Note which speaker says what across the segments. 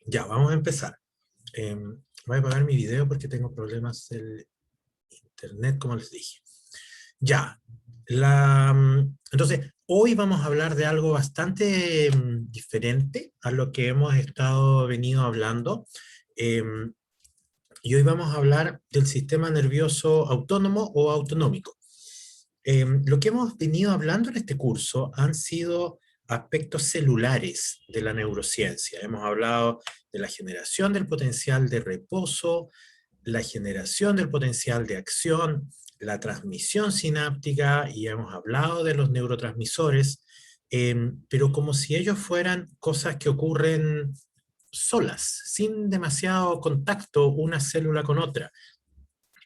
Speaker 1: Ya, vamos a empezar. Voy a apagar mi video porque tengo problemas del internet, como les dije. Ya, entonces, hoy vamos a hablar de algo bastante diferente a lo que hemos venido hablando. Em, y hoy vamos a hablar del sistema nervioso autónomo o autonómico. Lo que hemos venido hablando en este curso han sido aspectos celulares de la neurociencia. Hemos hablado de la generación del potencial de reposo, la generación del potencial de acción, la transmisión sináptica, y hemos hablado de los neurotransmisores, pero como si ellos fueran cosas que ocurren solas, sin demasiado contacto una célula con otra.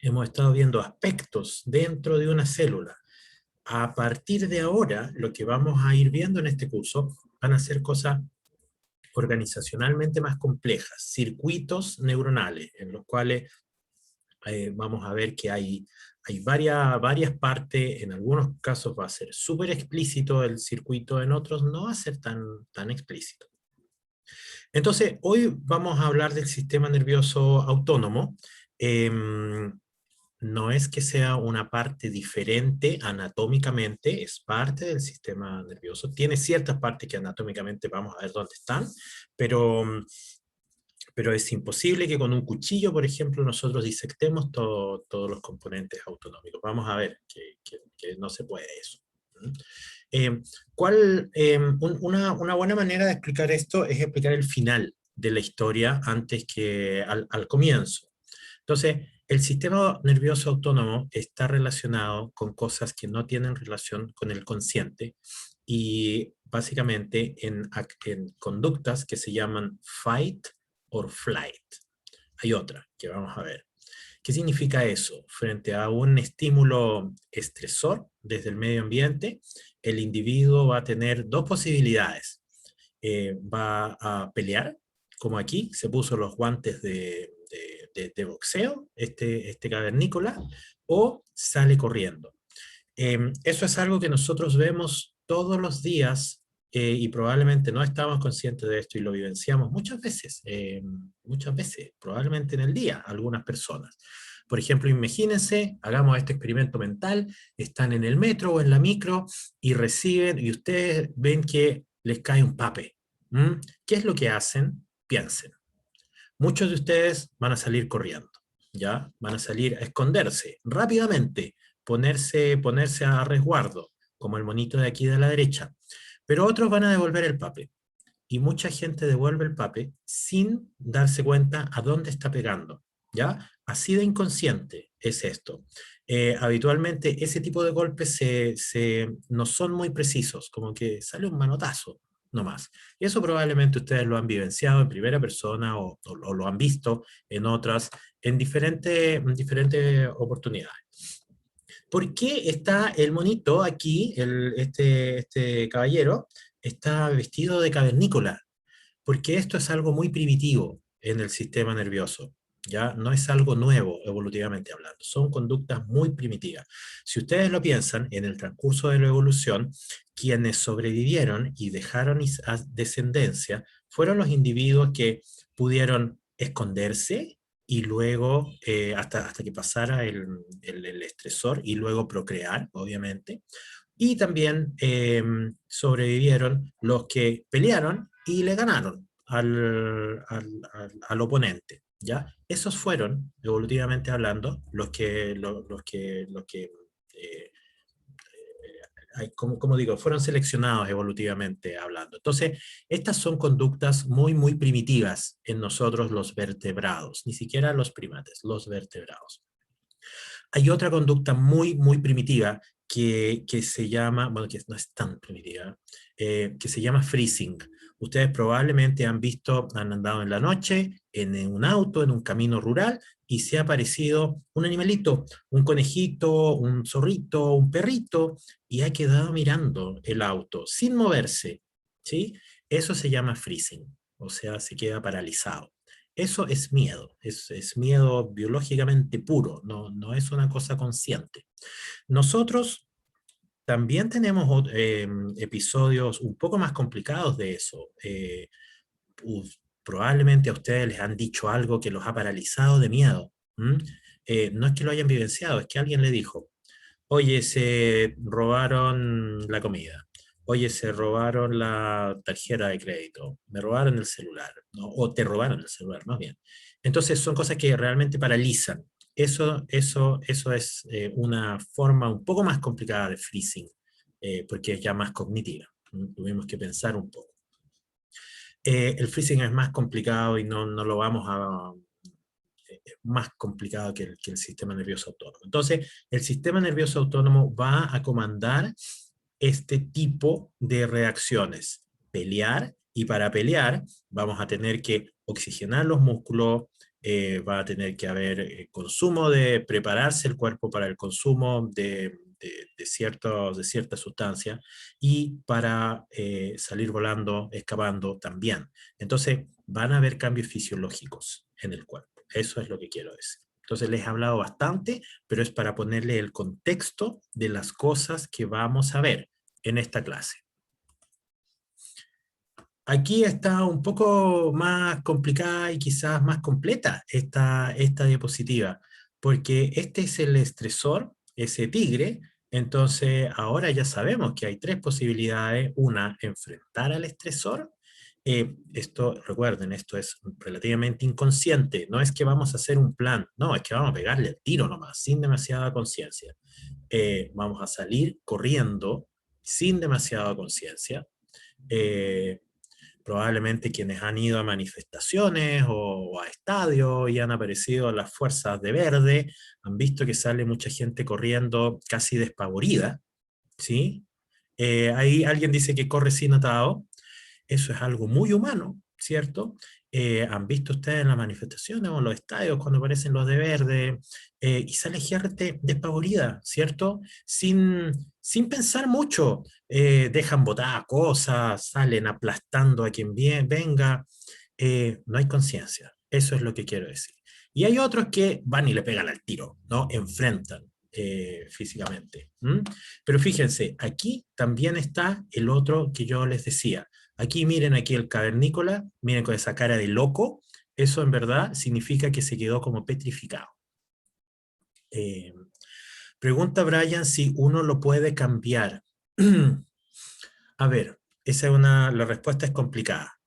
Speaker 1: Hemos estado viendo aspectos dentro de una célula. A partir de ahora, lo que vamos a ir viendo en este curso van a ser cosas organizacionalmente más complejas, circuitos neuronales, en los cuales vamos a ver que hay varias partes. En algunos casos va a ser súper explícito el circuito, en otros no va a ser tan explícito. Entonces, hoy vamos a hablar del sistema nervioso autónomo. No es que sea una parte diferente anatómicamente, es parte del sistema nervioso. Tiene ciertas partes que anatómicamente vamos a ver dónde están, pero, pero es imposible que con un cuchillo, por ejemplo, nosotros disectemos todos los componentes autonómicos. Vamos a ver que no se puede eso. Eh, una buena manera de explicar esto es explicar el final de la historia antes que al comienzo. Entonces, el sistema nervioso autónomo está relacionado con cosas que no tienen relación con el consciente y básicamente en conductas que se llaman fight or flight. Hay otra que vamos a ver. ¿Qué significa eso? Frente a un estímulo estresor desde el medio ambiente, el individuo va a tener dos posibilidades. Va a pelear, como aquí, se puso los guantes de boxeo, este cavernícola, o sale corriendo. Eso es algo que nosotros vemos todos los días y probablemente no estamos conscientes de esto y lo vivenciamos muchas veces, probablemente en el día, algunas personas. Por ejemplo, imagínense, hagamos este experimento mental, están en el metro o en la micro y reciben, y ustedes ven que les cae un pape. ¿Qué es lo que hacen? Piensen. Muchos de ustedes van a salir corriendo, ¿ya? Van a salir a esconderse rápidamente, ponerse a resguardo, como el monito de aquí de la derecha. Pero otros van a devolver el papel. Y mucha gente devuelve el papel sin darse cuenta a dónde está pegando, ¿ya? Así de inconsciente es esto. Habitualmente ese tipo de golpes no son muy precisos, como que sale un manotazo, no más. Y eso probablemente ustedes lo han vivenciado en primera persona o lo han visto en diferentes oportunidades. ¿Por qué está el monito aquí, este caballero, está vestido de cavernícola? Porque esto es algo muy primitivo en el sistema nervioso, ¿ya? No es algo nuevo evolutivamente hablando, son conductas muy primitivas. Si ustedes lo piensan, en el transcurso de la evolución, quienes sobrevivieron y dejaron descendencia fueron los individuos que pudieron esconderse y luego, hasta que pasara el estresor, y luego procrear, obviamente. Y también sobrevivieron los que pelearon y le ganaron al oponente, ¿ya? Esos fueron, evolutivamente hablando, los que como digo, fueron seleccionados evolutivamente hablando. Entonces, estas son conductas muy primitivas en nosotros los vertebrados, ni siquiera los primates, los vertebrados. Hay otra conducta muy primitiva que se llama, bueno, que no es tan primitiva, que se llama freezing. Ustedes probablemente han andado en la noche, en un auto, en un camino rural, y se ha aparecido un animalito, un conejito, un zorrito, un perrito, y ha quedado mirando el auto sin moverse, ¿sí? Eso se llama freezing, o sea, se queda paralizado. Eso es miedo, es miedo biológicamente puro, no es una cosa consciente. Nosotros también tenemos episodios un poco más complicados de eso. probablemente a ustedes les han dicho algo que los ha paralizado de miedo. ¿Mm? No es que lo hayan vivenciado, es que alguien le dijo, oye, se robaron la comida, oye, se robaron la tarjeta de crédito, me robaron el celular, ¿no? O te robaron el celular, más bien. Entonces son cosas que realmente paralizan. Eso es una forma un poco más complicada de freezing, porque es ya más cognitiva. Tuvimos que pensar un poco. El freezing es más complicado y no lo vamos a... más complicado que el sistema nervioso autónomo. Entonces, el sistema nervioso autónomo va a comandar este tipo de reacciones. Pelear, y para pelear vamos a tener que oxigenar los músculos, va a tener que haber consumo de prepararse el cuerpo para el consumo de ciertas sustancias y para salir volando, escapando también. Entonces van a haber cambios fisiológicos en el cuerpo. Eso es lo que quiero decir. Entonces les he hablado bastante, pero es para ponerle el contexto de las cosas que vamos a ver en esta clase. Aquí está un poco más complicada y quizás más completa esta diapositiva, porque este es el estresor, ese tigre. Entonces ahora ya sabemos que hay tres posibilidades. Una, enfrentar al estresor. Esto, recuerden, esto es relativamente inconsciente. No es que vamos a hacer un plan, no, es que vamos a pegarle el tiro nomás, sin demasiada conciencia. Vamos a salir corriendo sin demasiada conciencia. Eh, Probablemente quienes han ido a manifestaciones o a estadios y han aparecido las fuerzas de verde, han visto que sale mucha gente corriendo casi despavorida, ¿sí? Ahí alguien dice que corre sin atado, eso es algo muy humano, ¿cierto? ¿Han visto ustedes en las manifestaciones o en los estadios cuando aparecen los de verde y sale gente despavorida, ¿cierto? Sin pensar mucho, dejan botadas cosas, salen aplastando a quien venga, no hay conciencia, eso es lo que quiero decir. Y hay otros que van y le pegan al tiro, ¿no? Enfrentan físicamente. Pero fíjense, aquí también está el otro que yo les decía. Aquí miren, aquí el cavernícola, miren con esa cara de loco, eso en verdad significa que se quedó como petrificado. Eh, Pregunta Brian si uno lo puede cambiar. A ver, la respuesta es complicada.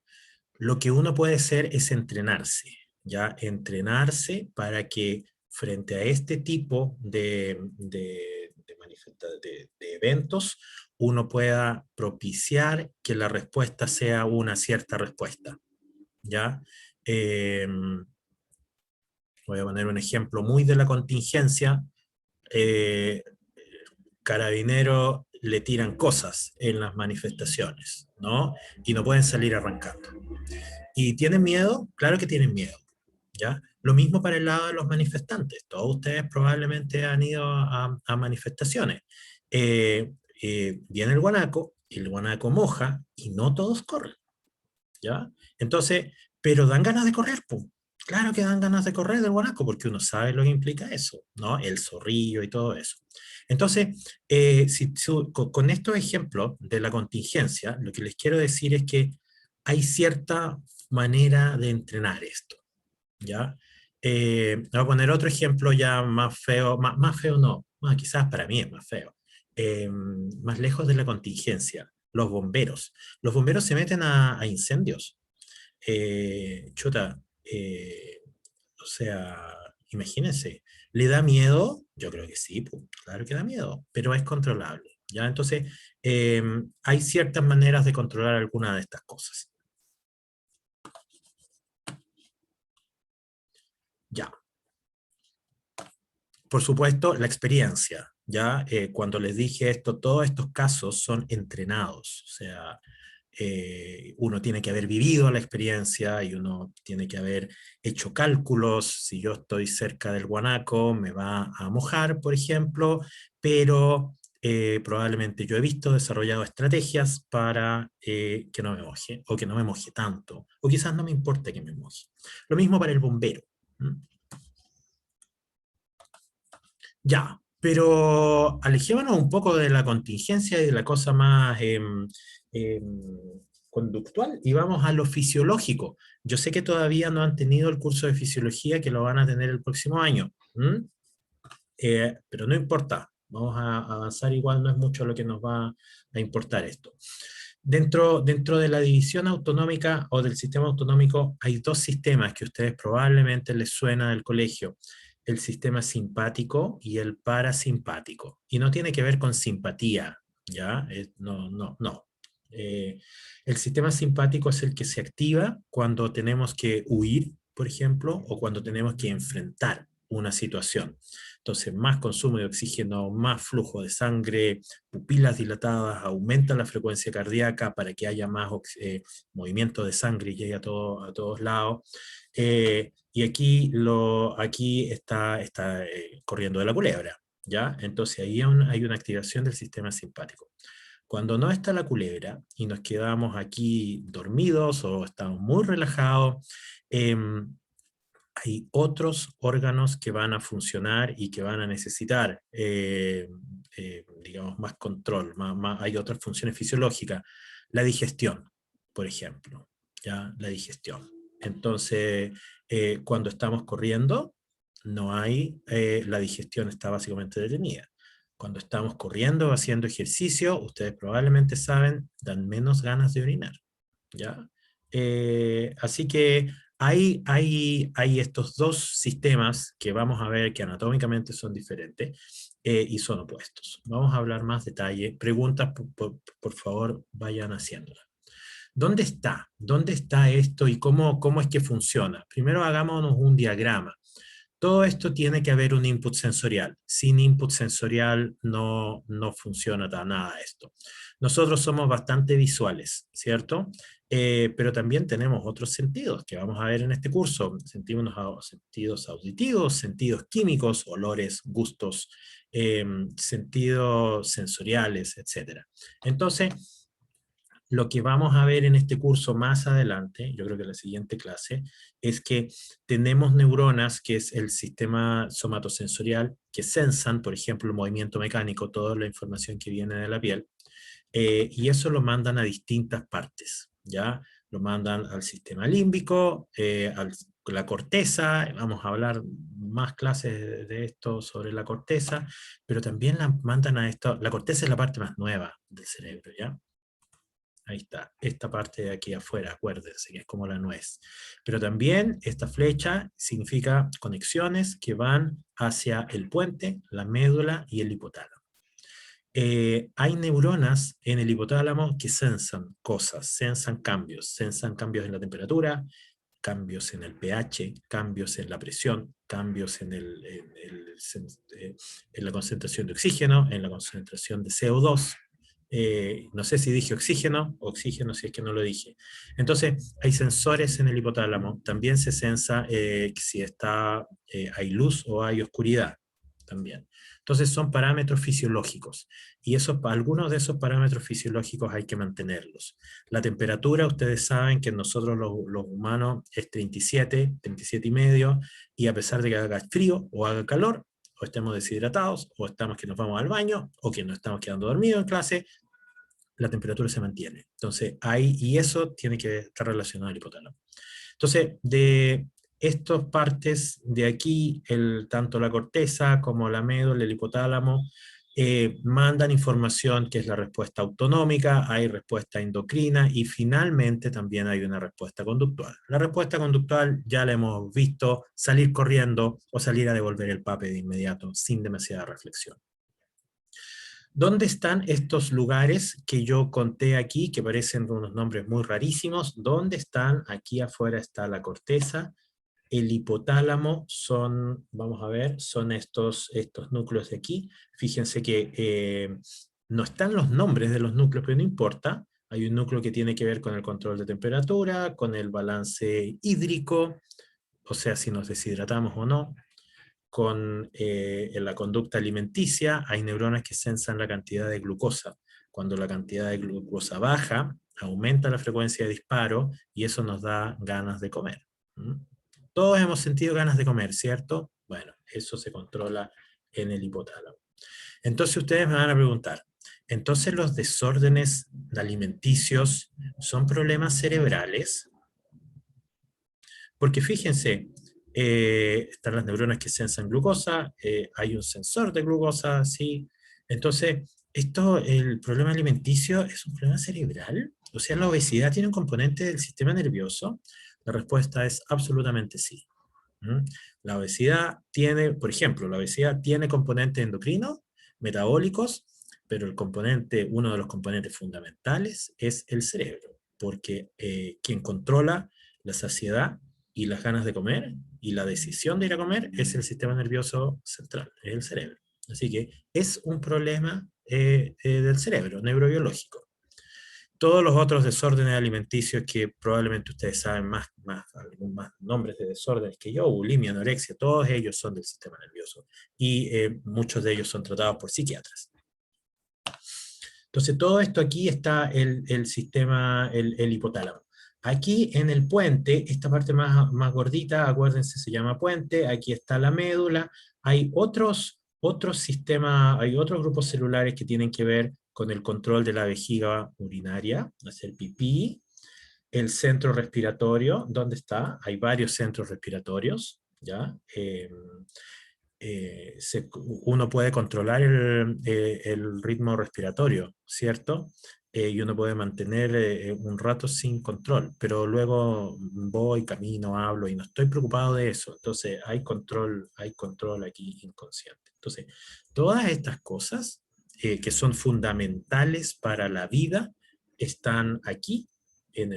Speaker 1: Lo que uno puede hacer es entrenarse, ¿ya? Entrenarse para que frente a este tipo de eventos, uno pueda propiciar que la respuesta sea una cierta respuesta, ¿ya? Eh, Voy a poner un ejemplo muy de la contingencia. Eh, Carabineros le tiran cosas en las manifestaciones, ¿no? Y no pueden salir arrancando. ¿Y tienen miedo? Claro que tienen miedo, ¿ya? Lo mismo para el lado de los manifestantes. Todos ustedes probablemente han ido a manifestaciones. Viene el guanaco moja y no todos corren, ¿ya? Entonces, pero dan ganas de correr, pum. Claro que dan ganas de correr del guanaco, porque uno sabe lo que implica eso, ¿no? El zorrillo y todo eso. Entonces, con estos ejemplos de la contingencia, lo que les quiero decir es que hay cierta manera de entrenar esto, ¿ya? Voy a poner otro ejemplo ya más feo, más feo no, quizás para mí es más feo, más lejos de la contingencia, los bomberos. Los bomberos se meten a incendios. Chuta, o sea, imagínense, ¿le da miedo? Yo creo que sí, pues, claro que da miedo, pero es controlable, ¿ya? Entonces, hay ciertas maneras de controlar algunas de estas cosas. Ya, por supuesto, la experiencia, ¿ya? Cuando les dije esto, todos estos casos son entrenados, o sea, uno tiene que haber vivido la experiencia y uno tiene que haber hecho cálculos. Si yo estoy cerca del guanaco, me va a mojar, por ejemplo, pero probablemente yo he visto, desarrollado estrategias para que no me moje, o que no me moje tanto, o quizás no me importe que me moje. Lo mismo para el bombero. ¿Mm? Ya, pero alejémonos un poco de la contingencia y de la cosa más, conductual y vamos a lo fisiológico. Yo sé que todavía no han tenido el curso de fisiología, que lo van a tener el próximo año. Pero no importa, vamos a avanzar igual, no es mucho lo que nos va a importar esto. Dentro de la división autonómica o del sistema autonómico hay dos sistemas que a ustedes probablemente les suena del colegio: el sistema simpático y el parasimpático. Y no tiene que ver con simpatía, ¿ya? No. El sistema simpático es el que se activa cuando tenemos que huir, por ejemplo, o cuando tenemos que enfrentar una situación. Entonces, más consumo de oxígeno, más flujo de sangre, pupilas dilatadas, aumenta la frecuencia cardíaca para que haya más movimiento de sangre y llegue a todos lados. Y aquí está corriendo de la culebra, ¿ya? Entonces ahí hay una activación del sistema simpático. Cuando no está la culebra y nos quedamos aquí dormidos o estamos muy relajados, hay otros órganos que van a funcionar y que van a necesitar, digamos, más control, hay otras funciones fisiológicas. La digestión, por ejemplo, ¿ya? La digestión. Entonces, cuando estamos corriendo, la digestión está básicamente detenida. Cuando estamos corriendo o haciendo ejercicio, ustedes probablemente saben, dan menos ganas de orinar, ¿ya? Así que hay estos dos sistemas que vamos a ver que anatómicamente son diferentes y son opuestos. Vamos a hablar más detalle. Preguntas, por favor, vayan haciéndolas. ¿Dónde está? ¿Dónde está esto y cómo es que funciona? Primero hagámonos un diagrama. Todo esto tiene que haber un input sensorial. Sin input sensorial no funciona nada esto. Nosotros somos bastante visuales, ¿cierto? Pero también tenemos otros sentidos que vamos a ver en este curso. Sentidos auditivos, sentidos químicos, olores, gustos, sentidos sensoriales, etc. Entonces, lo que vamos a ver en este curso más adelante, yo creo que en la siguiente clase, es que tenemos neuronas, que es el sistema somatosensorial, que sensan, por ejemplo, el movimiento mecánico, toda la información que viene de la piel, y eso lo mandan a distintas partes, ¿ya? Lo mandan al sistema límbico, a la corteza, vamos a hablar más clases de esto sobre la corteza, pero también la mandan a esto, la corteza es la parte más nueva del cerebro, ¿ya? Ahí está, esta parte de aquí afuera, acuérdense que es como la nuez. Pero también esta flecha significa conexiones que van hacia el puente, la médula y el hipotálamo. Hay neuronas en el hipotálamo que sensan cosas, sensan cambios en la temperatura, cambios en el pH, cambios en la presión, cambios en la concentración de oxígeno, en la concentración de CO2. No sé si dije oxígeno si es que no lo dije. Entonces, hay sensores en el hipotálamo. También se sensa si hay luz o hay oscuridad también. Entonces son parámetros fisiológicos y algunos de esos parámetros fisiológicos hay que mantenerlos. La temperatura, ustedes saben que nosotros los humanos es 37, 37 y medio, y a pesar de que haga frío o haga calor, o estemos deshidratados, o estamos que nos vamos al baño, o que nos estamos quedando dormidos en clase, la temperatura se mantiene. Entonces, y eso tiene que estar relacionado al hipotálamo. Entonces, de estas partes de aquí, tanto la corteza como la médula, el hipotálamo, mandan información que es la respuesta autonómica, hay respuesta endocrina y finalmente también hay una respuesta conductual. La respuesta conductual ya la hemos visto: salir corriendo o salir a devolver el papel de inmediato sin demasiada reflexión. ¿Dónde están estos lugares que yo conté aquí, que parecen unos nombres muy rarísimos? ¿Dónde están? Aquí afuera está la corteza. El hipotálamo vamos a ver, son estos núcleos de aquí. Fíjense que no están los nombres de los núcleos, pero no importa. Hay un núcleo que tiene que ver con el control de temperatura, con el balance hídrico, o sea, si nos deshidratamos o no, en la conducta alimenticia. Hay neuronas que sensan la cantidad de glucosa. Cuando la cantidad de glucosa baja, aumenta la frecuencia de disparo y eso nos da ganas de comer. Todos hemos sentido ganas de comer, ¿cierto? Bueno, eso se controla en el hipotálamo. Entonces ustedes me van a preguntar, Entonces los desórdenes alimenticios son problemas cerebrales, porque fíjense, están las neuronas que sensan glucosa, hay un sensor de glucosa, ¿sí? Entonces, el problema alimenticio es un problema cerebral, o sea, la obesidad tiene un componente del sistema nervioso. La respuesta es absolutamente sí. ¿Mm? La obesidad tiene, por ejemplo, la obesidad tiene componentes endocrinos, metabólicos, pero uno de los componentes fundamentales es el cerebro, porque quien controla la saciedad y las ganas de comer y la decisión de ir a comer es el sistema nervioso central, es el cerebro. Así que es un problema del cerebro, neurobiológico. Todos los otros desórdenes alimenticios que probablemente ustedes saben más nombres de desórdenes que yo, bulimia, anorexia, todos ellos son del sistema nervioso. Y muchos de ellos son tratados por psiquiatras. Entonces todo esto aquí está el sistema, el hipotálamo. Aquí en el puente, esta parte más gordita, acuérdense, se llama puente, aquí está la médula, hay otros sistemas, hay otros grupos celulares que tienen que ver con el control de la vejiga urinaria, hacer pipí, el centro respiratorio, ¿dónde está? Hay varios centros respiratorios, ¿ya? Uno puede controlar el ritmo respiratorio, ¿cierto? Y uno puede mantener un rato sin control, pero luego voy, camino, hablo y no estoy preocupado de eso. Entonces hay control aquí inconsciente. Entonces, todas estas cosas que son fundamentales para la vida están aquí, en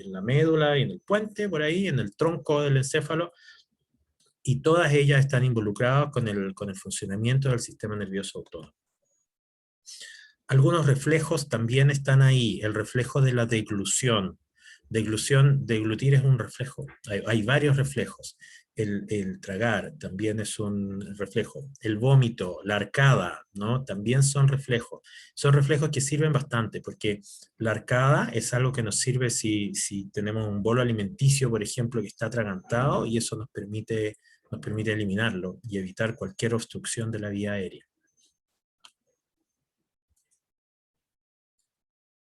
Speaker 1: la médula y en el puente, por ahí, en el tronco del encéfalo, y todas ellas están involucradas con el funcionamiento del sistema nervioso autónomo. Algunos reflejos también están ahí, el reflejo de la deglución. Deglutir es un reflejo, hay varios reflejos. El tragar también es un reflejo. El vómito, la arcada, ¿no? También son reflejos. Son reflejos que sirven bastante, porque la arcada es algo que nos sirve si tenemos un bolo alimenticio, por ejemplo, que está atragantado, y eso nos permite eliminarlo y evitar cualquier obstrucción de la vía aérea.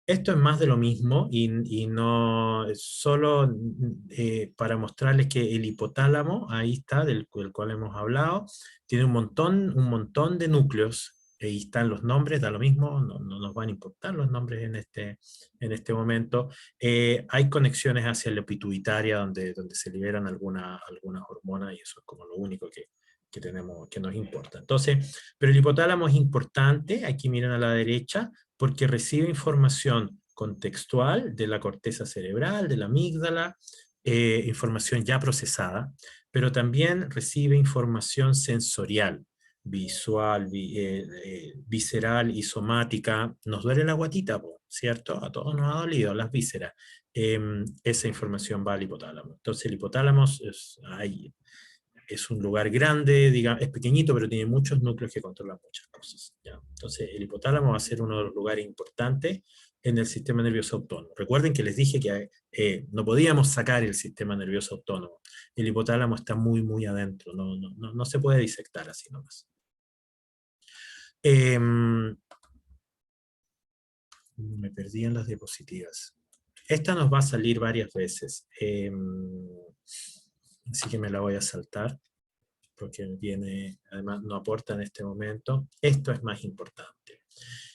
Speaker 1: Esto es más de lo mismo y no es solo para mostrarles que el hipotálamo, ahí está, del cual hemos hablado, tiene un montón de núcleos. Ahí están los nombres, da lo mismo, no nos van a importar los nombres en este momento. Hay conexiones hacia la pituitaria donde se liberan algunas hormonas, y eso es como lo único que tenemos, que nos importa. Entonces, pero el hipotálamo es importante, aquí miren a la derecha, porque recibe información contextual de la corteza cerebral, de la amígdala, información ya procesada, pero también recibe información sensorial, visual, visceral y somática. Nos duele la guatita, ¿cierto? A todos nos ha dolido las vísceras. Esa información va al hipotálamo. Entonces el hipotálamo es un lugar grande, digamos, es pequeñito, pero tiene muchos núcleos que controlan muchas cosas, ¿ya? Entonces, el hipotálamo va a ser uno de los lugares importantes en el sistema nervioso autónomo. Recuerden que les dije que no podíamos sacar el sistema nervioso autónomo. El hipotálamo está muy adentro, no se puede disectar así nomás. Me perdí en las diapositivas. Esta nos va a salir varias veces. Así que me la voy a saltar, porque además no aporta en este momento. Esto es más importante.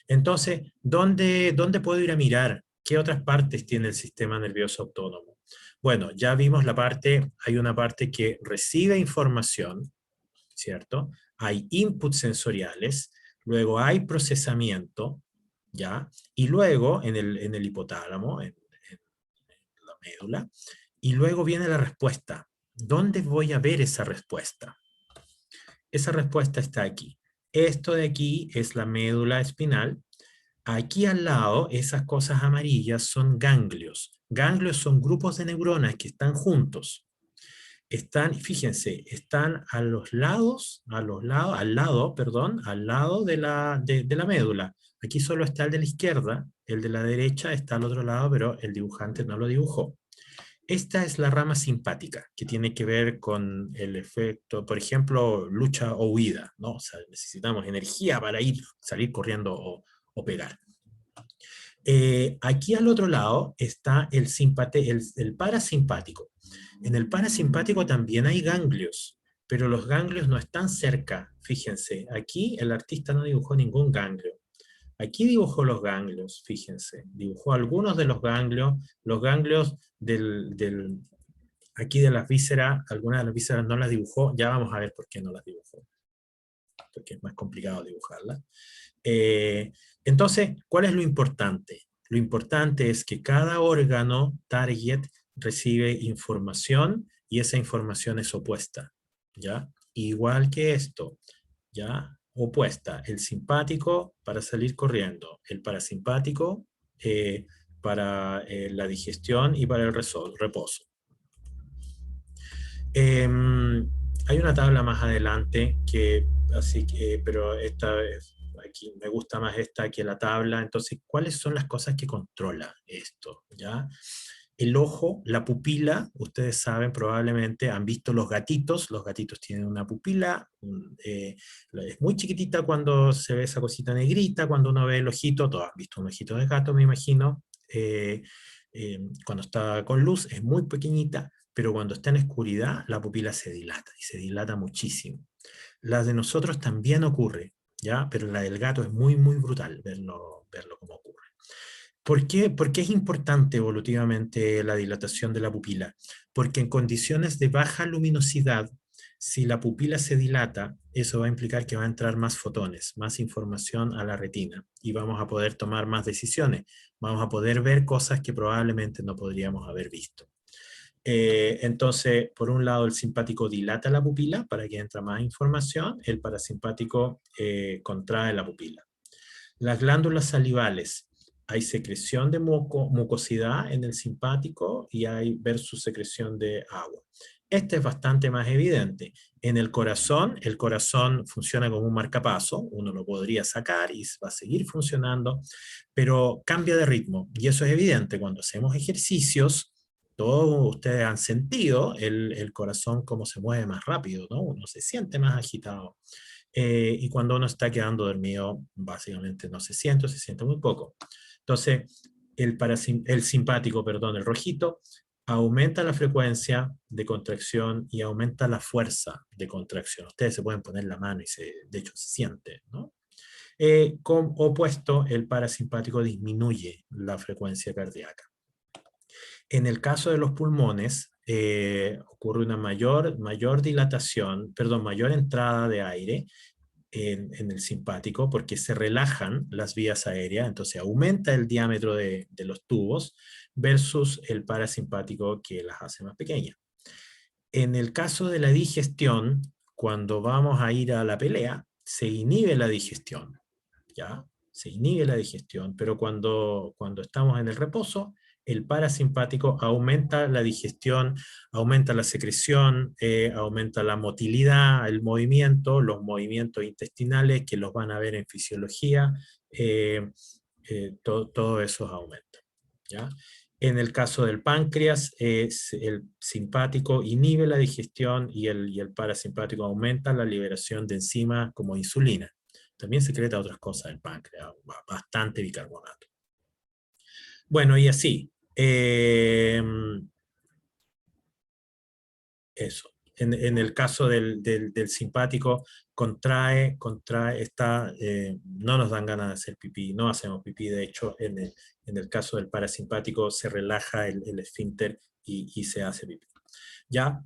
Speaker 1: Entonces, ¿dónde puedo ir a mirar? ¿Qué otras partes tiene el sistema nervioso autónomo? Bueno, ya vimos hay una parte que recibe información, ¿cierto? Hay inputs sensoriales, luego hay procesamiento, ¿ya? Y luego en el hipotálamo, en la médula, y luego viene la respuesta. ¿Dónde voy a ver esa respuesta? Esa respuesta está aquí. Esto de aquí es la médula espinal. Aquí al lado, esas cosas amarillas son ganglios. Ganglios son grupos de neuronas que están juntos. Fíjense, están al lado de la médula. Aquí solo está el de la izquierda, el de la derecha está al otro lado, pero el dibujante no lo dibujó. Esta es la rama simpática, que tiene que ver con el efecto, por ejemplo, lucha o huida, ¿no? O sea, necesitamos energía para salir corriendo o o pegar. Aquí al otro lado está el parasimpático. En el parasimpático también hay ganglios, pero los ganglios no están cerca. Fíjense, aquí el artista no dibujó ningún ganglio. Aquí dibujó los ganglios, fíjense. Dibujó algunos de los ganglios aquí de las vísceras, algunas de las vísceras no las dibujó. Ya vamos a ver por qué no las dibujó, porque es más complicado dibujarlas. Entonces, ¿cuál es lo importante? Lo importante es que cada órgano target recibe información y esa información es opuesta, ¿ya? Igual que esto, ¿ya? Opuesta, el simpático para salir corriendo, el parasimpático para la digestión y para el reposo. Hay una tabla más adelante pero esta vez aquí me gusta más esta que la tabla. Entonces, ¿cuáles son las cosas que controla esto? ¿Ya? El ojo, la pupila, ustedes saben probablemente, han visto los gatitos tienen una pupila, es muy chiquitita cuando se ve esa cosita negrita, cuando uno ve el ojito, todos han visto un ojito de gato, me imagino, cuando está con luz es muy pequeñita, pero cuando está en oscuridad la pupila se dilata, y se dilata muchísimo. La de nosotros también ocurre, ¿ya? Pero la del gato es muy, muy brutal verlo como ocurre. ¿Por qué es importante evolutivamente la dilatación de la pupila? Porque en condiciones de baja luminosidad, si la pupila se dilata, eso va a implicar que va a entrar más fotones, más información a la retina, y vamos a poder tomar más decisiones, vamos a poder ver cosas que probablemente no podríamos haber visto. Entonces, por un lado, el simpático dilata la pupila para que entre más información, el parasimpático contrae la pupila. Las glándulas salivales, hay secreción de mucosidad en el simpático y hay versus secreción de agua. Este es bastante más evidente. En el corazón funciona como un marcapaso, uno lo podría sacar y va a seguir funcionando, pero cambia de ritmo, y eso es evidente. Cuando hacemos ejercicios, todos ustedes han sentido el corazón cómo se mueve más rápido, ¿no? Uno se siente más agitado. Y cuando uno está quedando dormido, básicamente no se siente muy poco. Entonces, el simpático, perdón, el rojito, aumenta la frecuencia de contracción y aumenta la fuerza de contracción. Ustedes se pueden poner la mano y de hecho se siente, ¿no? Con opuesto, el parasimpático disminuye la frecuencia cardíaca. En el caso de los pulmones, ocurre una mayor dilatación, perdón, mayor entrada de aire en el simpático, porque se relajan las vías aéreas, entonces aumenta el diámetro de los tubos, versus el parasimpático que las hace más pequeñas. En el caso de la digestión, cuando vamos a ir a la pelea, se inhibe la digestión, ¿ya? Se inhibe la digestión, pero cuando estamos en el reposo, el parasimpático aumenta la digestión, aumenta la secreción, aumenta la motilidad, el movimiento, los movimientos intestinales que los van a ver en fisiología, todo eso aumenta, ¿ya? En el caso del páncreas, el simpático inhibe la digestión y el parasimpático aumenta la liberación de enzimas como insulina. También secreta otras cosas el páncreas, bastante bicarbonato. Bueno, y así. Eso. En el caso del simpático, contrae, no nos dan ganas de hacer pipí, no hacemos pipí. De hecho, en el caso del parasimpático se relaja el esfínter y se hace pipí. ¿Ya?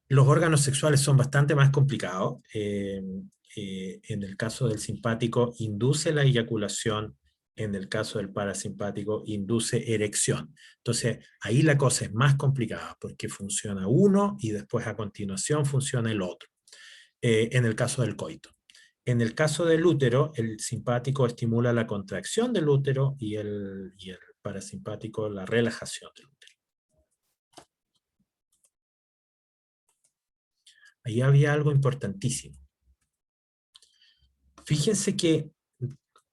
Speaker 1: Los órganos sexuales son bastante más complicados. En el caso del simpático, induce la eyaculación. En el caso del parasimpático, induce erección. Entonces, ahí la cosa es más complicada, porque funciona uno y después a continuación funciona el otro. En el caso del coito. En el caso del útero, el simpático estimula la contracción del útero y el parasimpático la relajación del útero. Ahí había algo importantísimo.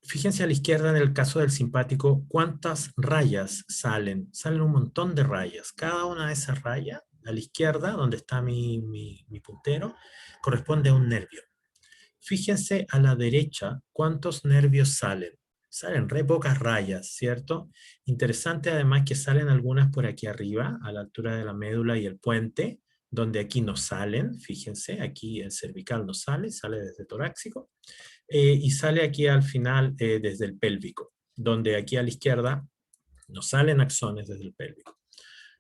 Speaker 1: Fíjense a la izquierda en el caso del simpático, cuántas rayas salen. Salen un montón de rayas. Cada una de esas rayas, a la izquierda, donde está mi puntero, corresponde a un nervio. Fíjense a la derecha cuántos nervios salen. Salen re pocas rayas, ¿cierto? Interesante además que salen algunas por aquí arriba, a la altura de la médula y el puente, donde aquí no salen, fíjense, aquí el cervical no sale, sale desde torácico, y sale aquí al final desde el pélvico, donde aquí a la izquierda no salen axones desde el pélvico.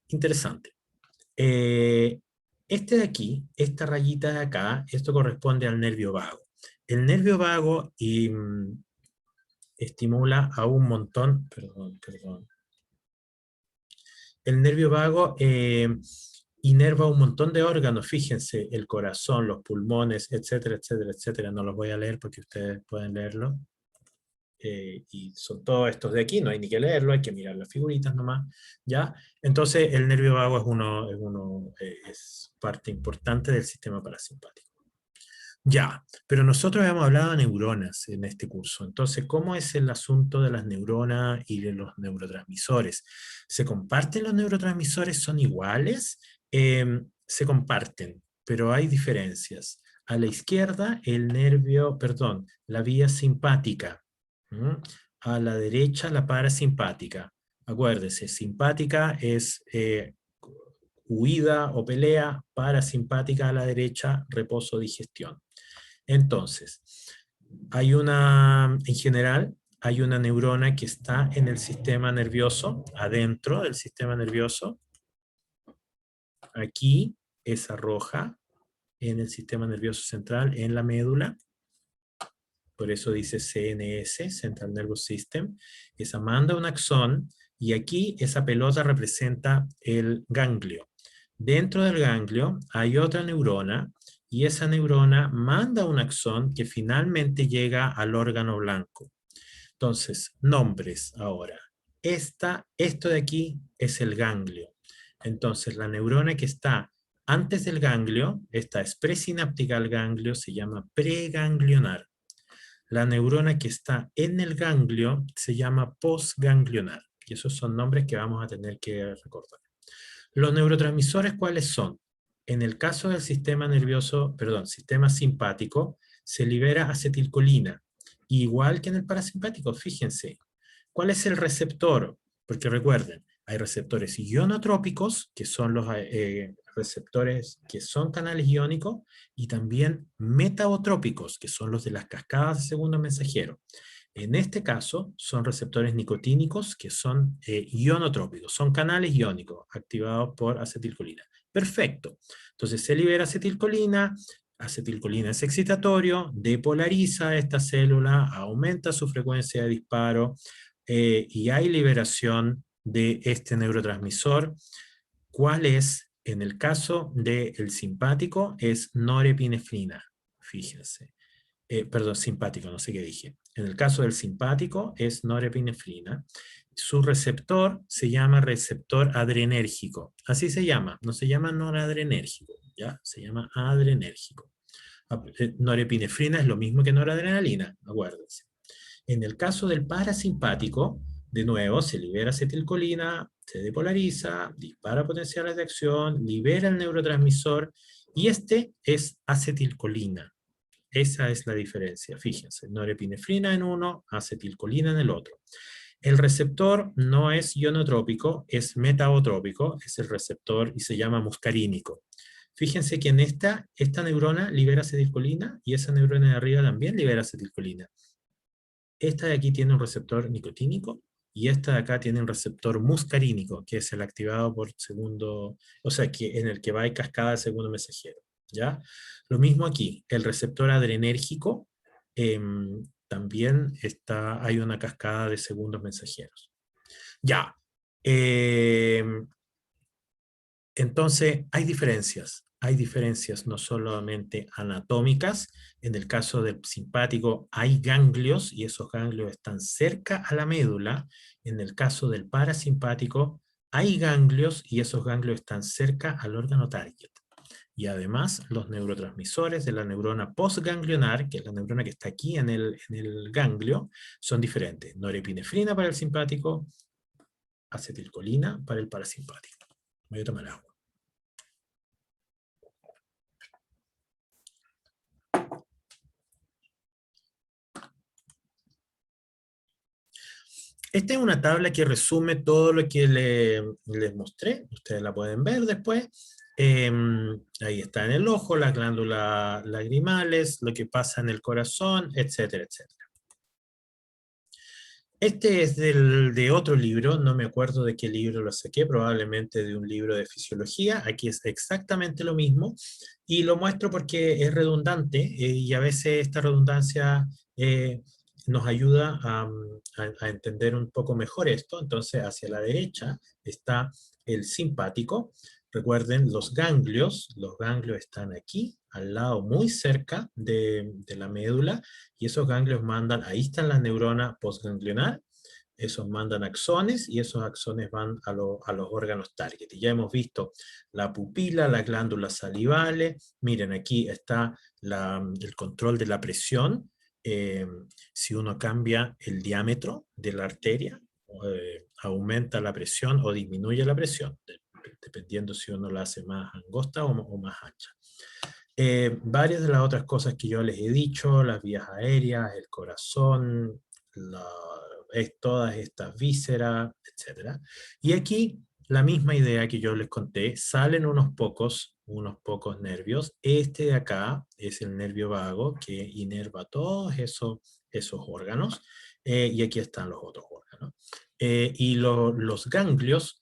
Speaker 1: Interesante. Este de aquí, esta rayita de acá, esto corresponde al nervio vago. El nervio vago estimula a un montón, perdón. El nervio vago inerva un montón de órganos, fíjense, el corazón, los pulmones, etcétera, etcétera, etcétera. No los voy a leer porque ustedes pueden leerlo. Y son todos estos de aquí, no hay ni que leerlo, hay que mirar las figuritas nomás, ¿ya? Entonces el nervio vago es parte importante del sistema parasimpático. Ya, pero nosotros hemos hablado de neuronas en este curso, entonces, ¿cómo es el asunto de las neuronas y de los neurotransmisores? ¿Se comparten los neurotransmisores? ¿Son iguales? Se comparten, pero hay diferencias. A la izquierda, la vía simpática. ¿Mm? A la derecha, la parasimpática. Acuérdense, simpática es huida o pelea, parasimpática a la derecha, reposo, digestión. Entonces, en general, hay una neurona que está en el sistema nervioso, adentro del sistema nervioso. Aquí, esa roja, en el sistema nervioso central, en la médula. Por eso dice CNS, Central Nervous System. Esa manda un axón, y aquí esa pelota representa el ganglio. Dentro del ganglio hay otra neurona, y esa neurona manda un axón que finalmente llega al órgano blanco. Entonces, nombres ahora. Esto de aquí es el ganglio. Entonces, la neurona que está antes del ganglio, esta es presináptica al ganglio, se llama preganglionar. La neurona que está en el ganglio se llama postganglionar. Y esos son nombres que vamos a tener que recordar. Los neurotransmisores, ¿cuáles son? En el caso del sistema sistema simpático, se libera acetilcolina. Igual que en el parasimpático, fíjense. ¿Cuál es el receptor? Porque recuerden, hay receptores ionotrópicos, que son los receptores que son canales iónicos, y también metabotrópicos, que son los de las cascadas de segundo mensajero. En este caso, son receptores nicotínicos que son ionotrópicos, son canales iónicos activados por acetilcolina. Perfecto. Entonces se libera acetilcolina es excitatorio, depolariza esta célula, aumenta su frecuencia de disparo, y hay liberación de este neurotransmisor. ¿Cuál es? En el caso del simpático es norepinefrina, fíjense. Perdón, simpático, no sé qué dije. En el caso del simpático es norepinefrina. Su receptor se llama receptor adrenérgico. Así se llama, no se llama noradrenérgico, ¿ya? Se llama adrenérgico. Norepinefrina es lo mismo que noradrenalina, acuérdense. En el caso del parasimpático, de nuevo, se libera acetilcolina, se depolariza, dispara potenciales de acción, libera el neurotransmisor, y este es acetilcolina. Esa es la diferencia, fíjense, norepinefrina en uno, acetilcolina en el otro. El receptor no es ionotrópico, es metabotrópico, es el receptor y se llama muscarínico. Fíjense que en esta neurona libera acetilcolina y esa neurona de arriba también libera acetilcolina. Esta de aquí tiene un receptor nicotínico y esta de acá tiene un receptor muscarínico, que es el activado por segundo, o sea, en el que va en cascada de segundo mensajero. ¿Ya? Lo mismo aquí, el receptor adrenérgico también hay una cascada de segundos mensajeros. Ya. Entonces, hay diferencias no solamente anatómicas. En el caso del simpático hay ganglios y esos ganglios están cerca a la médula. En el caso del parasimpático hay ganglios y esos ganglios están cerca al órgano target. Y además, los neurotransmisores de la neurona postganglionar, que es la neurona que está aquí en el ganglio, son diferentes. Norepinefrina para el simpático, acetilcolina para el parasimpático. Voy a tomar agua. Esta es una tabla que resume todo lo que les mostré. Ustedes la pueden ver después. Ahí está en el ojo, las glándulas lagrimales, lo que pasa en el corazón, etcétera, etcétera. Este es de otro libro, no me acuerdo de qué libro lo saqué, probablemente de un libro de fisiología. Aquí es exactamente lo mismo, y lo muestro porque es redundante, y a veces esta redundancia nos ayuda a entender un poco mejor esto. Entonces, hacia la derecha está el simpático. Recuerden, los ganglios están aquí, al lado, muy cerca de la médula, y esos ganglios mandan, ahí están las neuronas postganglionar, esos mandan axones, y esos axones van a los órganos target. Y ya hemos visto la pupila, las glándulas salivales. Miren, aquí está el control de la presión. Si uno cambia el diámetro de la arteria, aumenta la presión o disminuye la presión, dependiendo si uno la hace más angosta o más ancha. Varias de las otras cosas que yo les he dicho, las vías aéreas, el corazón, todas estas vísceras, etc. Y aquí la misma idea que yo les conté, salen unos pocos nervios. Este de acá es el nervio vago que inerva todos esos órganos, y aquí están los otros órganos. Y los ganglios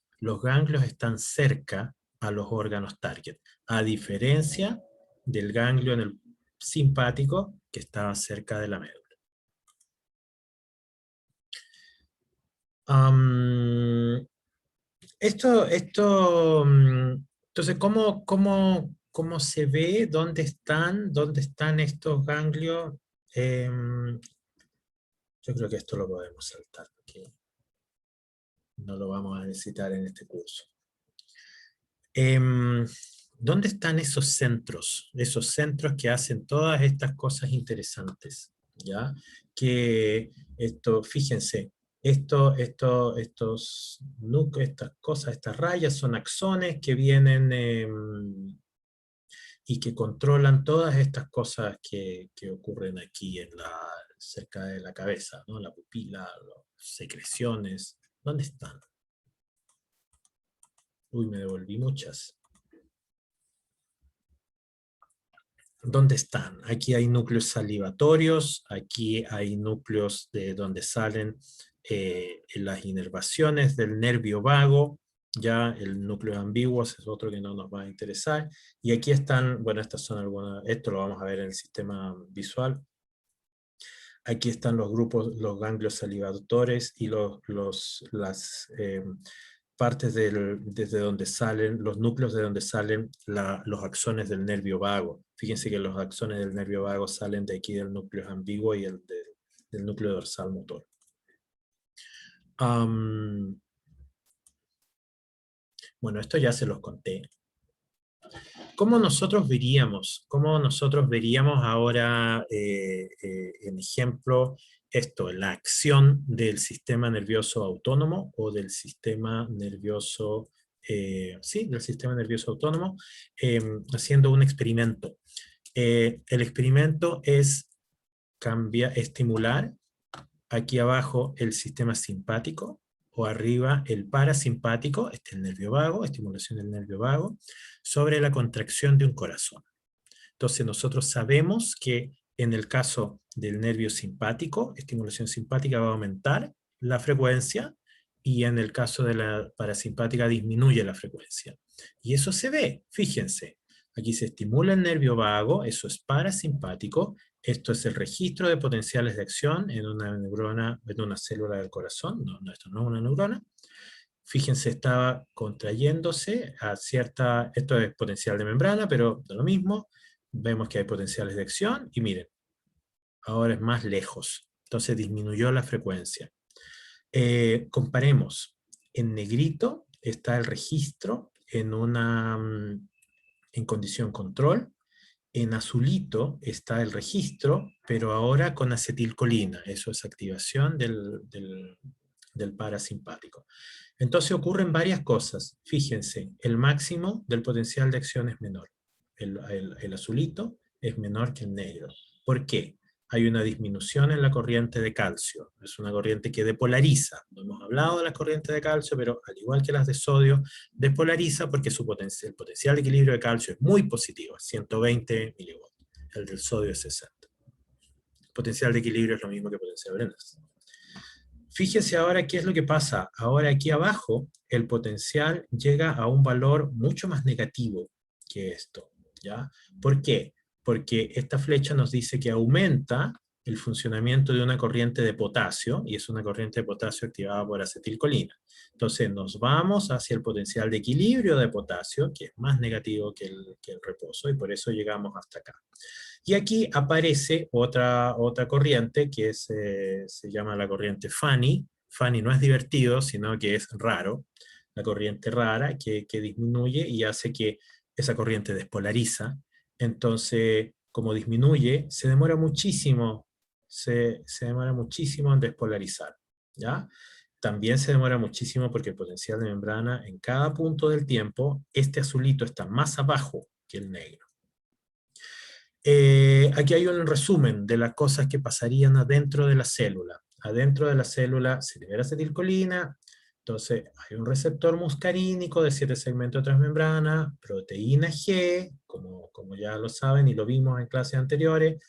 Speaker 1: están cerca a los órganos target, a diferencia del ganglio en el simpático que estaba cerca de la médula. Entonces, ¿cómo se ve? ¿Dónde están estos ganglios? Yo creo que esto lo podemos saltar, porque no lo vamos a necesitar en este curso. ¿Dónde están esos centros? Esos centros que hacen todas estas cosas interesantes, ¿ya? Que fíjense, estos núcleos, estas cosas, estas rayas son axones que vienen y que controlan todas estas cosas que ocurren aquí cerca de la cabeza, ¿no? La pupila, las secreciones. ¿Dónde están? Uy, me devolví muchas. ¿Dónde están? Aquí hay núcleos salivatorios, aquí hay núcleos de donde salen las inervaciones del nervio vago, ya el núcleo ambiguo es otro que no nos va a interesar, y aquí están, bueno, estas son algunas, esto lo vamos a ver en el sistema visual. Aquí están los grupos, los ganglios salivatores y las partes desde donde salen, los núcleos de donde salen los axones del nervio vago. Fíjense que los axones del nervio vago salen de aquí del núcleo ambiguo y del núcleo dorsal motor. Bueno, esto ya se los conté. ¿Cómo nosotros veríamos ahora, en ejemplo, la acción del sistema nervioso autónomo o del sistema nervioso, del sistema nervioso autónomo, haciendo un experimento? El experimento es estimular aquí abajo el sistema simpático, o arriba el parasimpático, el nervio vago, estimulación del nervio vago, sobre la contracción de un corazón. Entonces nosotros sabemos que en el caso del nervio simpático, estimulación simpática va a aumentar la frecuencia, y en el caso de la parasimpática disminuye la frecuencia. Y eso se ve, fíjense. Aquí se estimula el nervio vago, eso es parasimpático. Esto es el registro de potenciales de acción en una neurona, en una célula del corazón. No, esto no es una neurona. Fíjense, estaba contrayéndose a cierta, esto es potencial de membrana, pero de lo mismo, vemos que hay potenciales de acción, y miren, ahora es más lejos, entonces disminuyó la frecuencia. Comparemos, en negrito está el registro en condición control, en azulito está el registro, pero ahora con acetilcolina, eso es activación del parasimpático. Entonces ocurren varias cosas. Fíjense, el máximo del potencial de acción es menor. El azulito es menor que el negro. ¿Por qué? hay una disminución en la corriente de calcio. Es una corriente que depolariza. No hemos hablado de las corrientes de calcio, pero al igual que las de sodio, despolariza porque el potencial de equilibrio de calcio es muy positivo, 120 milivolts. El del sodio es 60. El potencial de equilibrio es lo mismo que potencial de Brenner. Fíjese ahora qué es lo que pasa. Ahora aquí abajo, el potencial llega a un valor mucho más negativo que esto, ¿ya? ¿Por qué? Porque esta flecha nos dice que aumenta el funcionamiento de una corriente de potasio, y es una corriente de potasio activada por acetilcolina. Entonces nos vamos hacia el potencial de equilibrio de potasio, que es más negativo que el reposo, y por eso llegamos hasta acá. Y aquí aparece otra corriente que se llama la corriente Fanny. Fanny no es divertido, sino que es raro. La corriente rara que disminuye y hace que esa corriente despolariza. Entonces, como disminuye, se demora muchísimo, se demora muchísimo en despolarizar, ¿ya? También se demora muchísimo porque el potencial de membrana en cada punto del tiempo, este azulito está más abajo que el negro. Aquí hay un resumen de las cosas que pasarían adentro de la célula. Adentro de la célula se libera acetilcolina, entonces hay un receptor muscarínico de 7 segmentos transmembrana, proteína G, como ya lo saben y lo vimos en clases anteriores.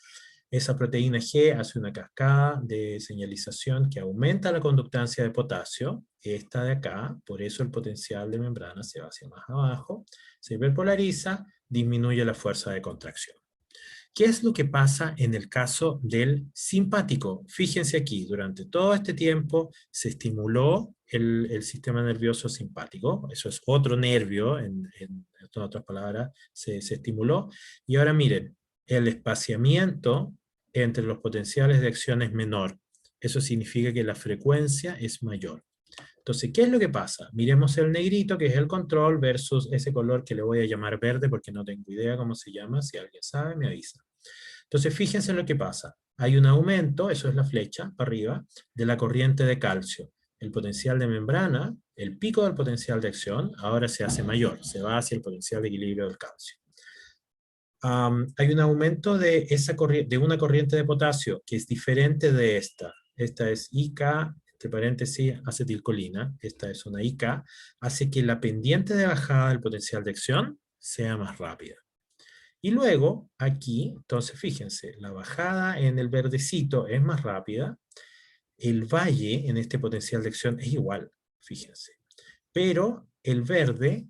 Speaker 1: Esa proteína G hace una cascada de señalización que aumenta la conductancia de potasio, esta de acá, por eso el potencial de membrana se va hacia más abajo, se hiperpolariza, disminuye la fuerza de contracción. ¿Qué es lo que pasa en el caso del simpático? Fíjense aquí, durante todo este tiempo se estimuló el sistema nervioso simpático, eso es otro nervio, en otras palabras, se estimuló, y ahora miren, el espaciamiento entre los potenciales de acción es menor, eso significa que la frecuencia es mayor. Entonces, ¿qué es lo que pasa? Miremos el negrito, que es el control, versus ese color que le voy a llamar verde, porque no tengo idea cómo se llama, si alguien sabe, me avisa. Entonces, fíjense en lo que pasa. Hay un aumento, eso es la flecha, para arriba, de la corriente de calcio. El potencial de membrana, el pico del potencial de acción, ahora se hace mayor, se va hacia el potencial de equilibrio del calcio. Hay un aumento de una corriente de potasio, que es diferente de esta. Esta es IK, entre paréntesis, acetilcolina. Esta es una IK, hace que la pendiente de bajada del potencial de acción sea más rápida. Y luego, aquí, entonces fíjense, la bajada en el verdecito es más rápida, el valle en este potencial de acción es igual, fíjense. Pero el verde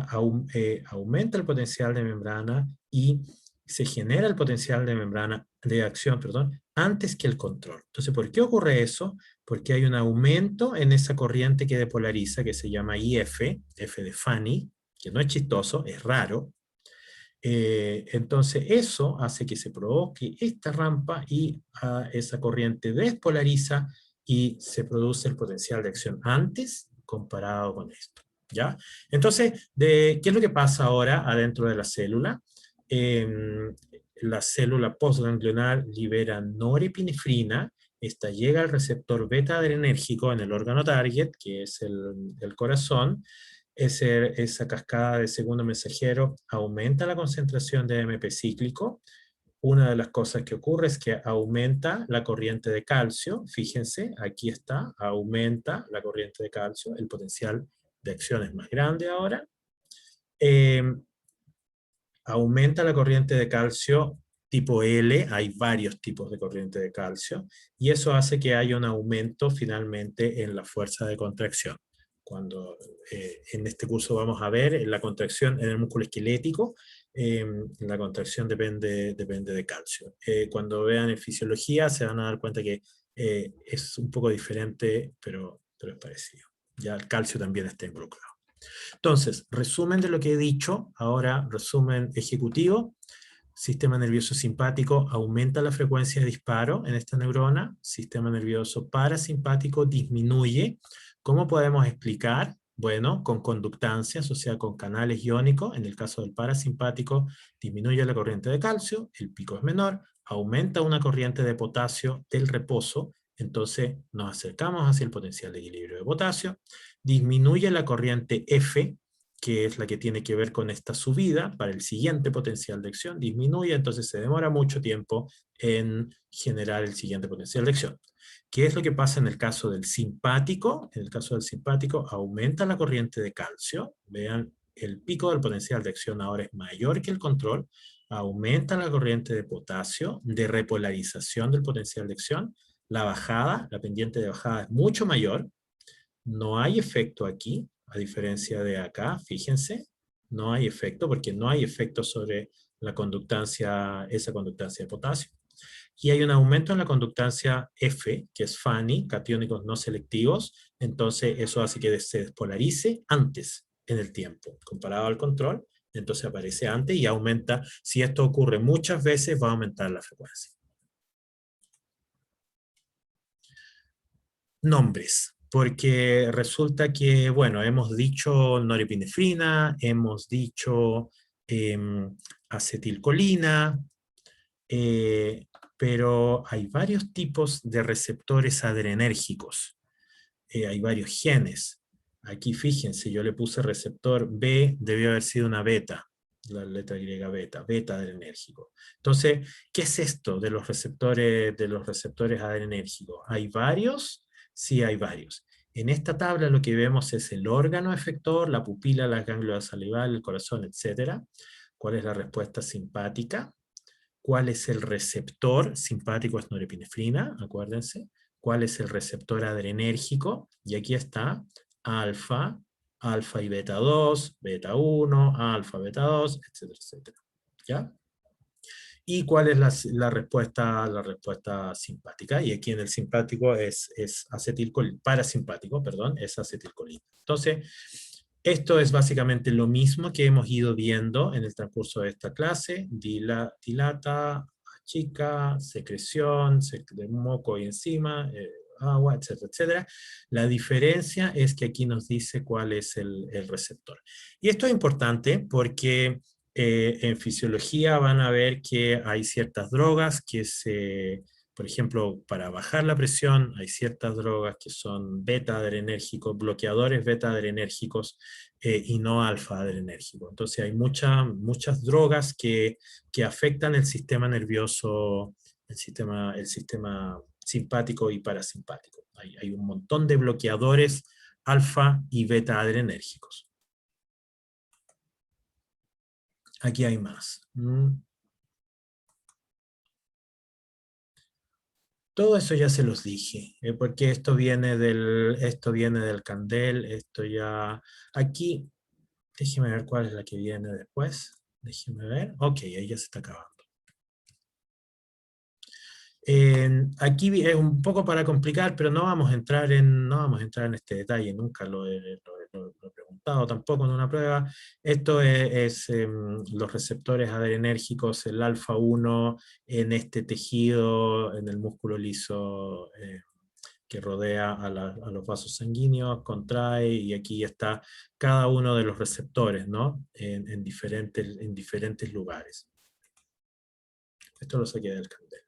Speaker 1: aumenta el potencial de membrana y se genera el potencial de membrana, de acción, perdón, antes que el control. Entonces, ¿por qué ocurre eso? Porque hay un aumento en esa corriente que depolariza, que se llama IF, F de Fanny, que no es chistoso, es raro. Entonces eso hace que se provoque esta rampa y esa corriente despolariza y se produce el potencial de acción antes comparado con esto, ¿ya? Entonces, ¿qué es lo que pasa ahora adentro de la célula? La célula postganglionar libera norepinefrina, esta llega al receptor beta adrenérgico en el órgano target, que es el corazón. Esa cascada de segundo mensajero aumenta la concentración de AMP cíclico. Una de las cosas que ocurre es que aumenta la corriente de calcio. Fíjense, aquí está, aumenta la corriente de calcio. El potencial de acción es más grande ahora. Aumenta la corriente de calcio tipo L, hay varios tipos de corriente de calcio, y eso hace que haya un aumento finalmente en la fuerza de contracción. Cuando en este curso vamos a ver la contracción en el músculo esquelético, la contracción depende de calcio. Cuando vean en fisiología se van a dar cuenta que es un poco diferente, pero es parecido. Ya el calcio también está involucrado. Entonces, resumen de lo que he dicho, ahora resumen ejecutivo. Sistema nervioso simpático aumenta la frecuencia de disparo en esta neurona, sistema nervioso parasimpático disminuye. ¿Cómo podemos explicar? Bueno, con conductancias, o sea, con canales iónicos. En el caso del parasimpático, disminuye la corriente de calcio, el pico es menor, aumenta una corriente de potasio del reposo, entonces nos acercamos hacia el potencial de equilibrio de potasio, disminuye la corriente F, que es la que tiene que ver con esta subida para el siguiente potencial de acción, disminuye, entonces se demora mucho tiempo en generar el siguiente potencial de acción. ¿Qué es lo que pasa en el caso del simpático? En el caso del simpático aumenta la corriente de calcio, vean, el pico del potencial de acción ahora es mayor que el control, aumenta la corriente de potasio, de repolarización del potencial de acción, la bajada, la pendiente de bajada es mucho mayor, no hay efecto aquí, a diferencia de acá, fíjense, no hay efecto porque no hay efecto sobre la conductancia, esa conductancia de potasio. Y hay un aumento en la conductancia F, que es FANI, catiónicos no selectivos, entonces eso hace que se despolarice antes en el tiempo, comparado al control, entonces aparece antes y aumenta, si esto ocurre muchas veces va a aumentar la frecuencia. Nombres, porque resulta que, bueno, hemos dicho norepinefrina, hemos dicho acetilcolina, pero hay varios tipos de receptores adrenérgicos, hay varios genes. Aquí fíjense, yo le puse receptor B, debió haber sido una beta, la letra Y beta, beta adrenérgico. Entonces, ¿qué es esto de los receptores adrenérgicos? ¿Hay varios? Sí, hay varios. En esta tabla lo que vemos es el órgano efector, la pupila, las ganglios salivales, el corazón, etc. ¿Cuál es la respuesta simpática? ¿Cuál es el receptor? Simpático es norepinefrina, acuérdense. ¿Cuál es el receptor adrenérgico? Y aquí está, alfa, alfa y beta 2, beta 1, alfa, beta 2, etcétera, etcétera. ¿Ya? ¿Y cuál es la respuesta simpática? Y aquí en el simpático es acetilcolina, parasimpático, perdón, es acetilcolina. Entonces, esto es básicamente lo mismo que hemos ido viendo en el transcurso de esta clase, dilata, achica, secreción, de moco y enzima, agua, etcétera, etcétera. La diferencia es que aquí nos dice cuál es el receptor. Y esto es importante porque en fisiología van a ver que hay ciertas drogas que por ejemplo, para bajar la presión, hay ciertas drogas que son beta-adrenérgicos, bloqueadores beta-adrenérgicos y no alfa-adrenérgicos. Entonces hay muchas drogas que afectan el sistema nervioso, el sistema simpático y parasimpático. Hay un montón de bloqueadores alfa y beta-adrenérgicos. Aquí hay más. Todo eso ya se los dije, porque esto viene del Candel, esto ya... Aquí, déjeme ver cuál es la que viene después. Déjeme ver. Ok, ahí ya se está acabando. Aquí es un poco para complicar, pero no vamos a entrar en este detalle, nunca lo he preguntado tampoco en una prueba. Esto es los receptores adrenérgicos, el alfa 1 en este tejido, en el músculo liso que rodea a los vasos sanguíneos, contrae, y aquí está cada uno de los receptores, ¿no? En diferentes lugares. Esto lo saqué del Candel.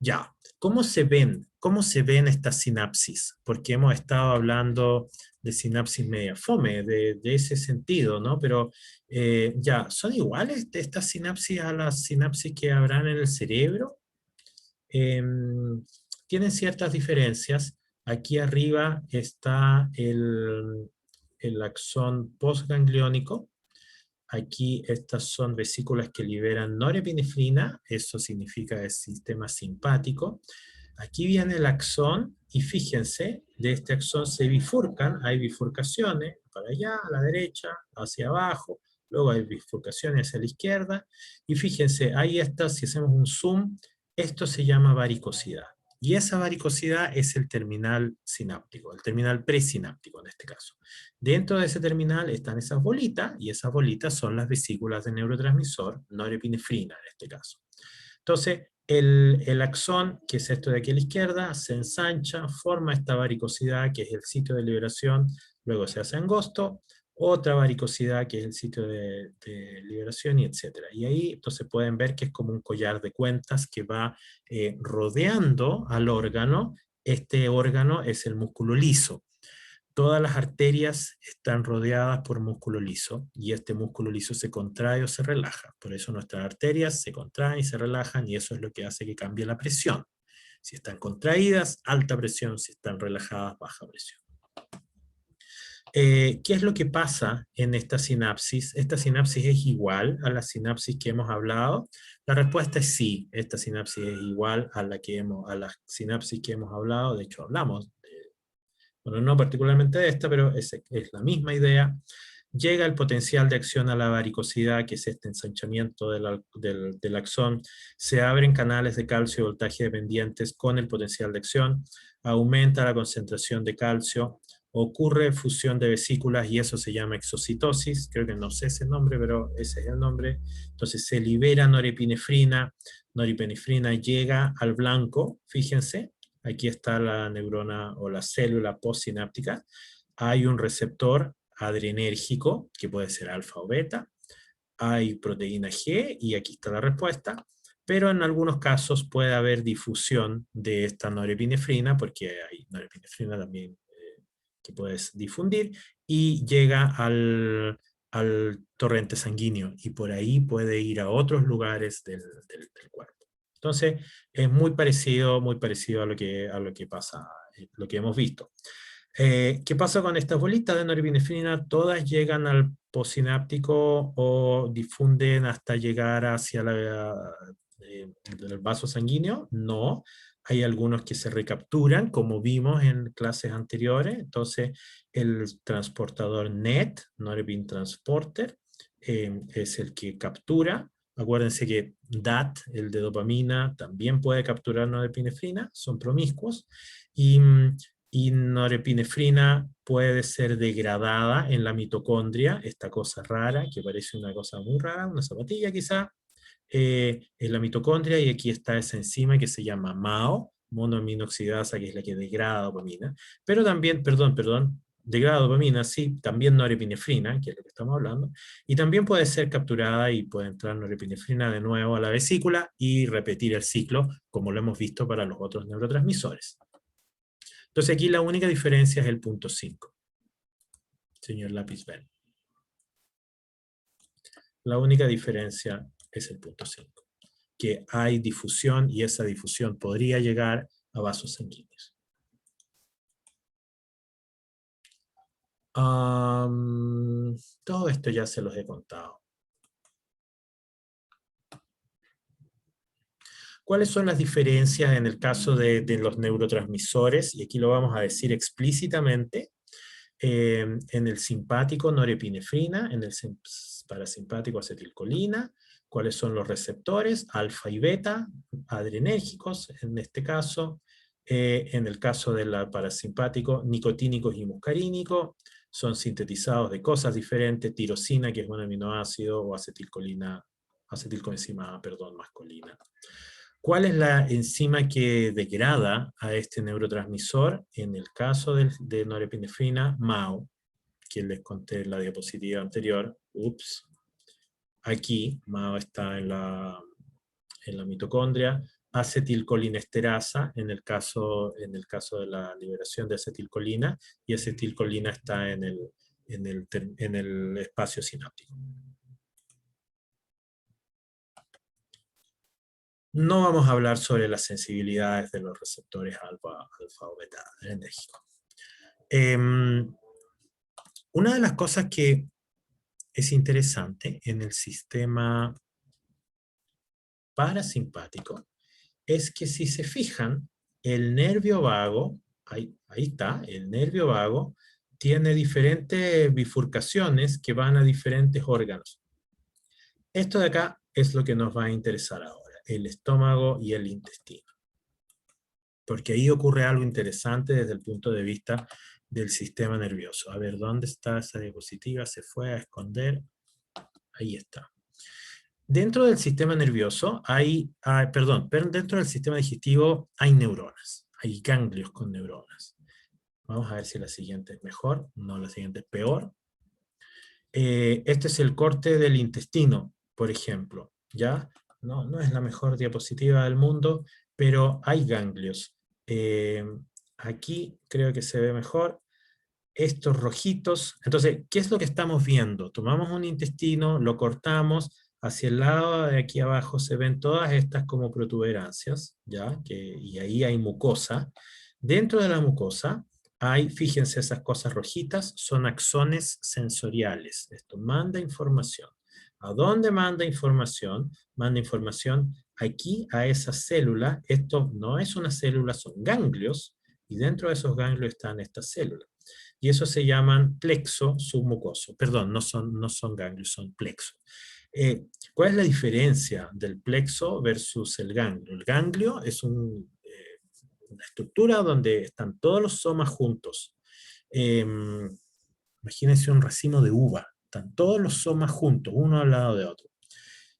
Speaker 1: Ya, ¿cómo se ven? ¿Cómo se ven estas sinapsis? Porque hemos estado hablando de sinapsis media fome, de ese sentido, ¿no? Pero ya, ¿son iguales estas sinapsis a las sinapsis que habrán en el cerebro? Tienen ciertas diferencias. Aquí arriba está el axón postgangliónico. Aquí estas son vesículas que liberan norepinefrina, eso significa el sistema simpático. Aquí viene el axón, y fíjense, de este axón se bifurcan, hay bifurcaciones, para allá, a la derecha, hacia abajo, luego hay bifurcaciones hacia la izquierda, y fíjense, ahí está, si hacemos un zoom, esto se llama varicosidad. Y esa varicosidad es el terminal sináptico, el terminal presináptico en este caso. Dentro de ese terminal están esas bolitas, y esas bolitas son las vesículas de neurotransmisor, norepinefrina en este caso. Entonces, el axón, que es esto de aquí a la izquierda, se ensancha, forma esta varicosidad, que es el sitio de liberación, luego se hace angosto, otra varicosidad, que es el sitio de liberación, y etcétera. Y ahí, entonces, pueden ver que es como un collar de cuentas que va rodeando al órgano. Este órgano es el músculo liso. Todas las arterias están rodeadas por músculo liso, y este músculo liso se contrae o se relaja. Por eso nuestras arterias se contraen y se relajan, y eso es lo que hace que cambie la presión. Si están contraídas, alta presión; si están relajadas, baja presión. ¿Qué es lo que pasa en esta sinapsis? ¿Esta sinapsis es igual a la sinapsis que hemos hablado? La respuesta es sí, esta sinapsis es igual a la sinapsis que hemos hablado. De hecho, hablamos bueno, no particularmente de esta, pero es la misma idea. Llega el potencial de acción a la varicosidad, que es este ensanchamiento del axón. Se abren canales de calcio y voltaje dependientes con el potencial de acción. Aumenta la concentración de calcio. Ocurre fusión de vesículas, y eso se llama exocitosis. Creo que no sé ese nombre, pero ese es el nombre. Entonces se libera norepinefrina. Norepinefrina llega al blanco, fíjense. Aquí está la neurona o la célula postsináptica. Hay un receptor adrenérgico, que puede ser alfa o beta. Hay proteína G, y aquí está la respuesta. Pero en algunos casos puede haber difusión de esta norepinefrina, porque hay norepinefrina también que puedes difundir, y llega al torrente sanguíneo, y por ahí puede ir a otros lugares del cuerpo. Entonces, es muy parecido a lo que pasa, lo que hemos visto. ¿Qué pasa con estas bolitas de norepinefrina? ¿Todas llegan al postsináptico o difunden hasta llegar hacia el vaso sanguíneo? No. Hay algunos que se recapturan, como vimos en clases anteriores. Entonces, el transportador NET, Norepinephrine Transporter, es el que captura. Acuérdense que DAT, el de dopamina, también puede capturar norepinefrina, son promiscuos, y norepinefrina puede ser degradada en la mitocondria, esta cosa rara, que parece una cosa muy rara, una zapatilla quizá, en la mitocondria, y aquí está esa enzima que se llama MAO, monoaminoxidasa, que es la que degrada dopamina, pero también, degrada dopamina, sí, también norepinefrina, que es lo que estamos hablando, y también puede ser capturada y puede entrar norepinefrina de nuevo a la vesícula y repetir el ciclo, como lo hemos visto para los otros neurotransmisores. Entonces aquí la única diferencia es el punto 5, señor lápiz verde. La única diferencia es el punto 5, que hay difusión, y esa difusión podría llegar a vasos sanguíneos. Todo esto ya se los he contado. ¿Cuáles son las diferencias en el caso de los neurotransmisores? Y aquí lo vamos a decir explícitamente. En el simpático, norepinefrina; en el parasimpático, acetilcolina. ¿Cuáles son los receptores? Alfa y beta, adrenérgicos en este caso. En el caso del parasimpático, nicotínicos y muscarínicos. Son sintetizados de cosas diferentes: tirosina, que es un aminoácido, o acetilcoenzima, masculina. ¿Cuál es la enzima que degrada a este neurotransmisor? En el caso de norepinefrina, MAO, que les conté en la diapositiva anterior. Aquí MAO está en la mitocondria. Acetilcolinesterasa, en el caso de la liberación de acetilcolina, y acetilcolina está en el espacio sináptico. No vamos a hablar sobre las sensibilidades de los receptores alfa o beta adrenérgicos. Una de las cosas que es interesante en el sistema parasimpático es que, si se fijan, el nervio vago, ahí está, el nervio vago tiene diferentes bifurcaciones que van a diferentes órganos. Esto de acá es lo que nos va a interesar ahora: el estómago y el intestino. Porque ahí ocurre algo interesante desde el punto de vista del sistema nervioso. A ver, ¿dónde está esa diapositiva? Se fue a esconder. Ahí está. Dentro del sistema nervioso dentro del sistema digestivo hay neuronas. Hay ganglios con neuronas. Vamos a ver si la siguiente es mejor. No, la siguiente es peor. Este es el corte del intestino, por ejemplo. ¿Ya? No es la mejor diapositiva del mundo, pero hay ganglios. Aquí creo que se ve mejor. estos rojitos. Entonces, ¿qué es lo que estamos viendo? Tomamos un intestino, lo cortamos, hacia el lado de aquí abajo se ven todas estas como protuberancias, ¿ya? Y ahí hay mucosa. Dentro de la mucosa hay, fíjense, esas cosas rojitas, son axones sensoriales. Esto manda información. ¿A dónde manda información? Manda información aquí a esa célula. Esto no es una célula, son ganglios, y dentro de esos ganglios están estas células. Y eso se llaman plexo submucoso. Perdón, no son ganglios, son plexo. ¿Cuál es la diferencia del plexo versus el ganglio? El ganglio es una estructura donde están todos los somas juntos. Eh, Imagínense un racimo de uva. Están todos los somas juntos, uno al lado de otro.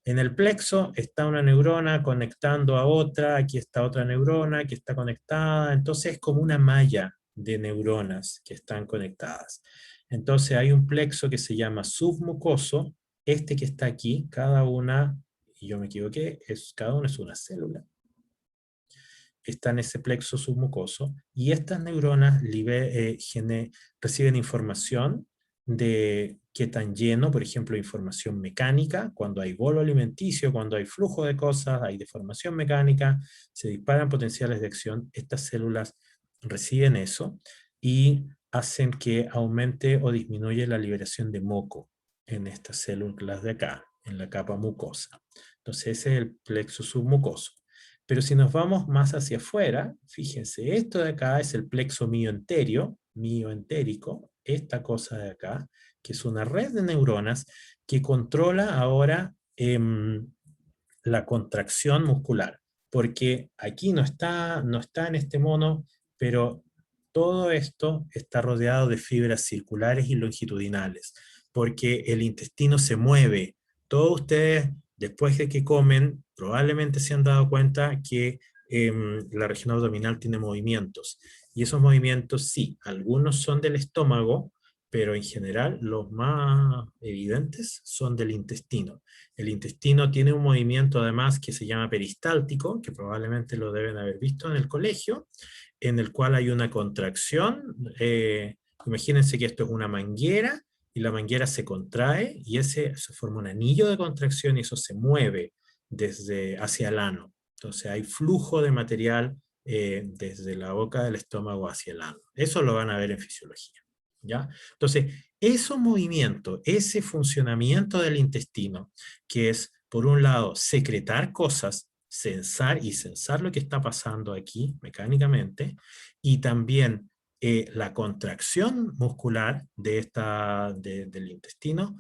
Speaker 1: En el plexo está una neurona conectando a otra, aquí está otra neurona que está conectada, entonces es como una malla de neuronas que están conectadas. Entonces hay un plexo que se llama submucoso, este que está aquí, cada una, y yo me equivoqué, cada una es una célula, está en ese plexo submucoso, y estas neuronas reciben información de qué tan lleno, por ejemplo, información mecánica, cuando hay bolo alimenticio, cuando hay flujo de cosas, hay deformación mecánica, se disparan potenciales de acción, estas células reciben eso y hacen que aumente o disminuya la liberación de moco en estas células de acá, en la capa mucosa. Entonces ese es el plexo submucoso. Pero si nos vamos más hacia afuera, fíjense, esto de acá es el plexo mioentérico, esta cosa de acá, que es una red de neuronas que controla ahora la contracción muscular. Porque aquí no está en este mono, pero todo esto está rodeado de fibras circulares y longitudinales, porque el intestino se mueve. Todos ustedes, después de que comen, probablemente se han dado cuenta que la región abdominal tiene movimientos. Y esos movimientos, sí, algunos son del estómago, pero en general los más evidentes son del intestino. El intestino tiene un movimiento además que se llama peristáltico, que probablemente lo deben haber visto en el colegio, en el cual hay una contracción. Imagínense que esto es una manguera, y la manguera se contrae, y se forma un anillo de contracción, y eso se mueve desde hacia el ano. Entonces hay flujo de material desde la boca del estómago hacia el ano. Eso lo van a ver en fisiología, ¿ya? Entonces, esos movimientos, ese funcionamiento del intestino, que es, por un lado, secretar cosas, sensar lo que está pasando aquí mecánicamente, y también la contracción muscular del intestino,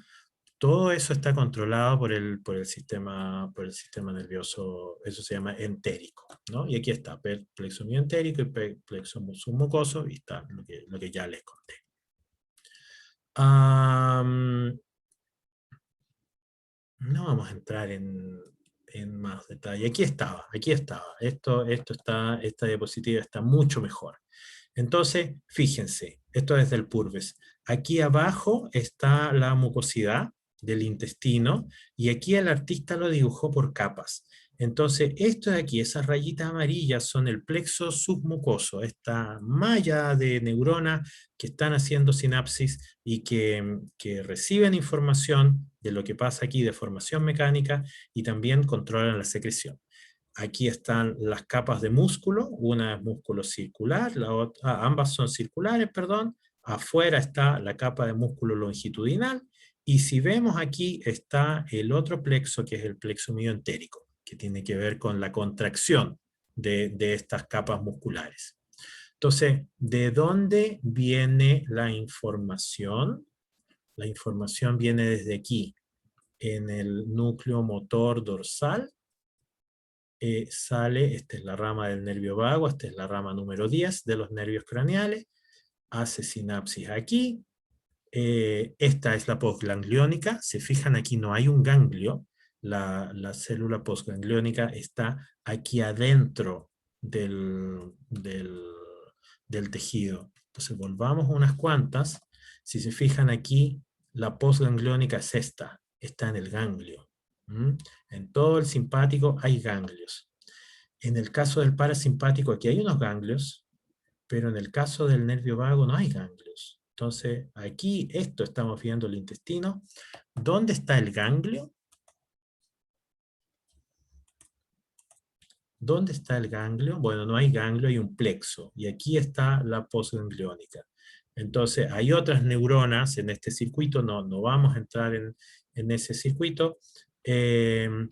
Speaker 1: todo eso está controlado por el sistema nervioso, eso se llama entérico, ¿no? Y aquí está, plexo mioentérico y plexo submucoso, y está lo que ya les conté. No vamos a entrar en más detalle. Aquí estaba. Esta diapositiva está mucho mejor. Entonces, fíjense, esto es del Purves. Aquí abajo está la mucosidad del intestino, y aquí el artista lo dibujó por capas. Entonces, esto de aquí, esas rayitas amarillas, son el plexo submucoso, esta malla de neuronas que están haciendo sinapsis y que reciben información de lo que pasa aquí de formación mecánica, y también controlan la secreción. Aquí están las capas de músculo, una es músculo circular, ambas son circulares, perdón. Afuera está la capa de músculo longitudinal, y si vemos aquí está el otro plexo, que es el plexo mioentérico, que tiene que ver con la contracción de estas capas musculares. Entonces, ¿de dónde viene la información? La información viene desde aquí, en el núcleo motor dorsal. Esta es la rama del nervio vago, esta es la rama número 10 de los nervios craneales, hace sinapsis aquí. Esta es la postgangliónica, se fijan aquí no hay un ganglio, la célula postgangliónica está aquí adentro del tejido. Entonces volvamos unas cuantas. Si se fijan aquí, la postgangliónica es esta, está en el ganglio. En todo el simpático hay ganglios. En el caso del parasimpático aquí hay unos ganglios, pero en el caso del nervio vago no hay ganglios. Entonces, aquí, esto estamos viendo el intestino. ¿Dónde está el ganglio? ¿Dónde está el ganglio? Bueno, no hay ganglio, hay un plexo. Y aquí está la postgangliónica. Entonces, hay otras neuronas en este circuito, no vamos a entrar en ese circuito. Esta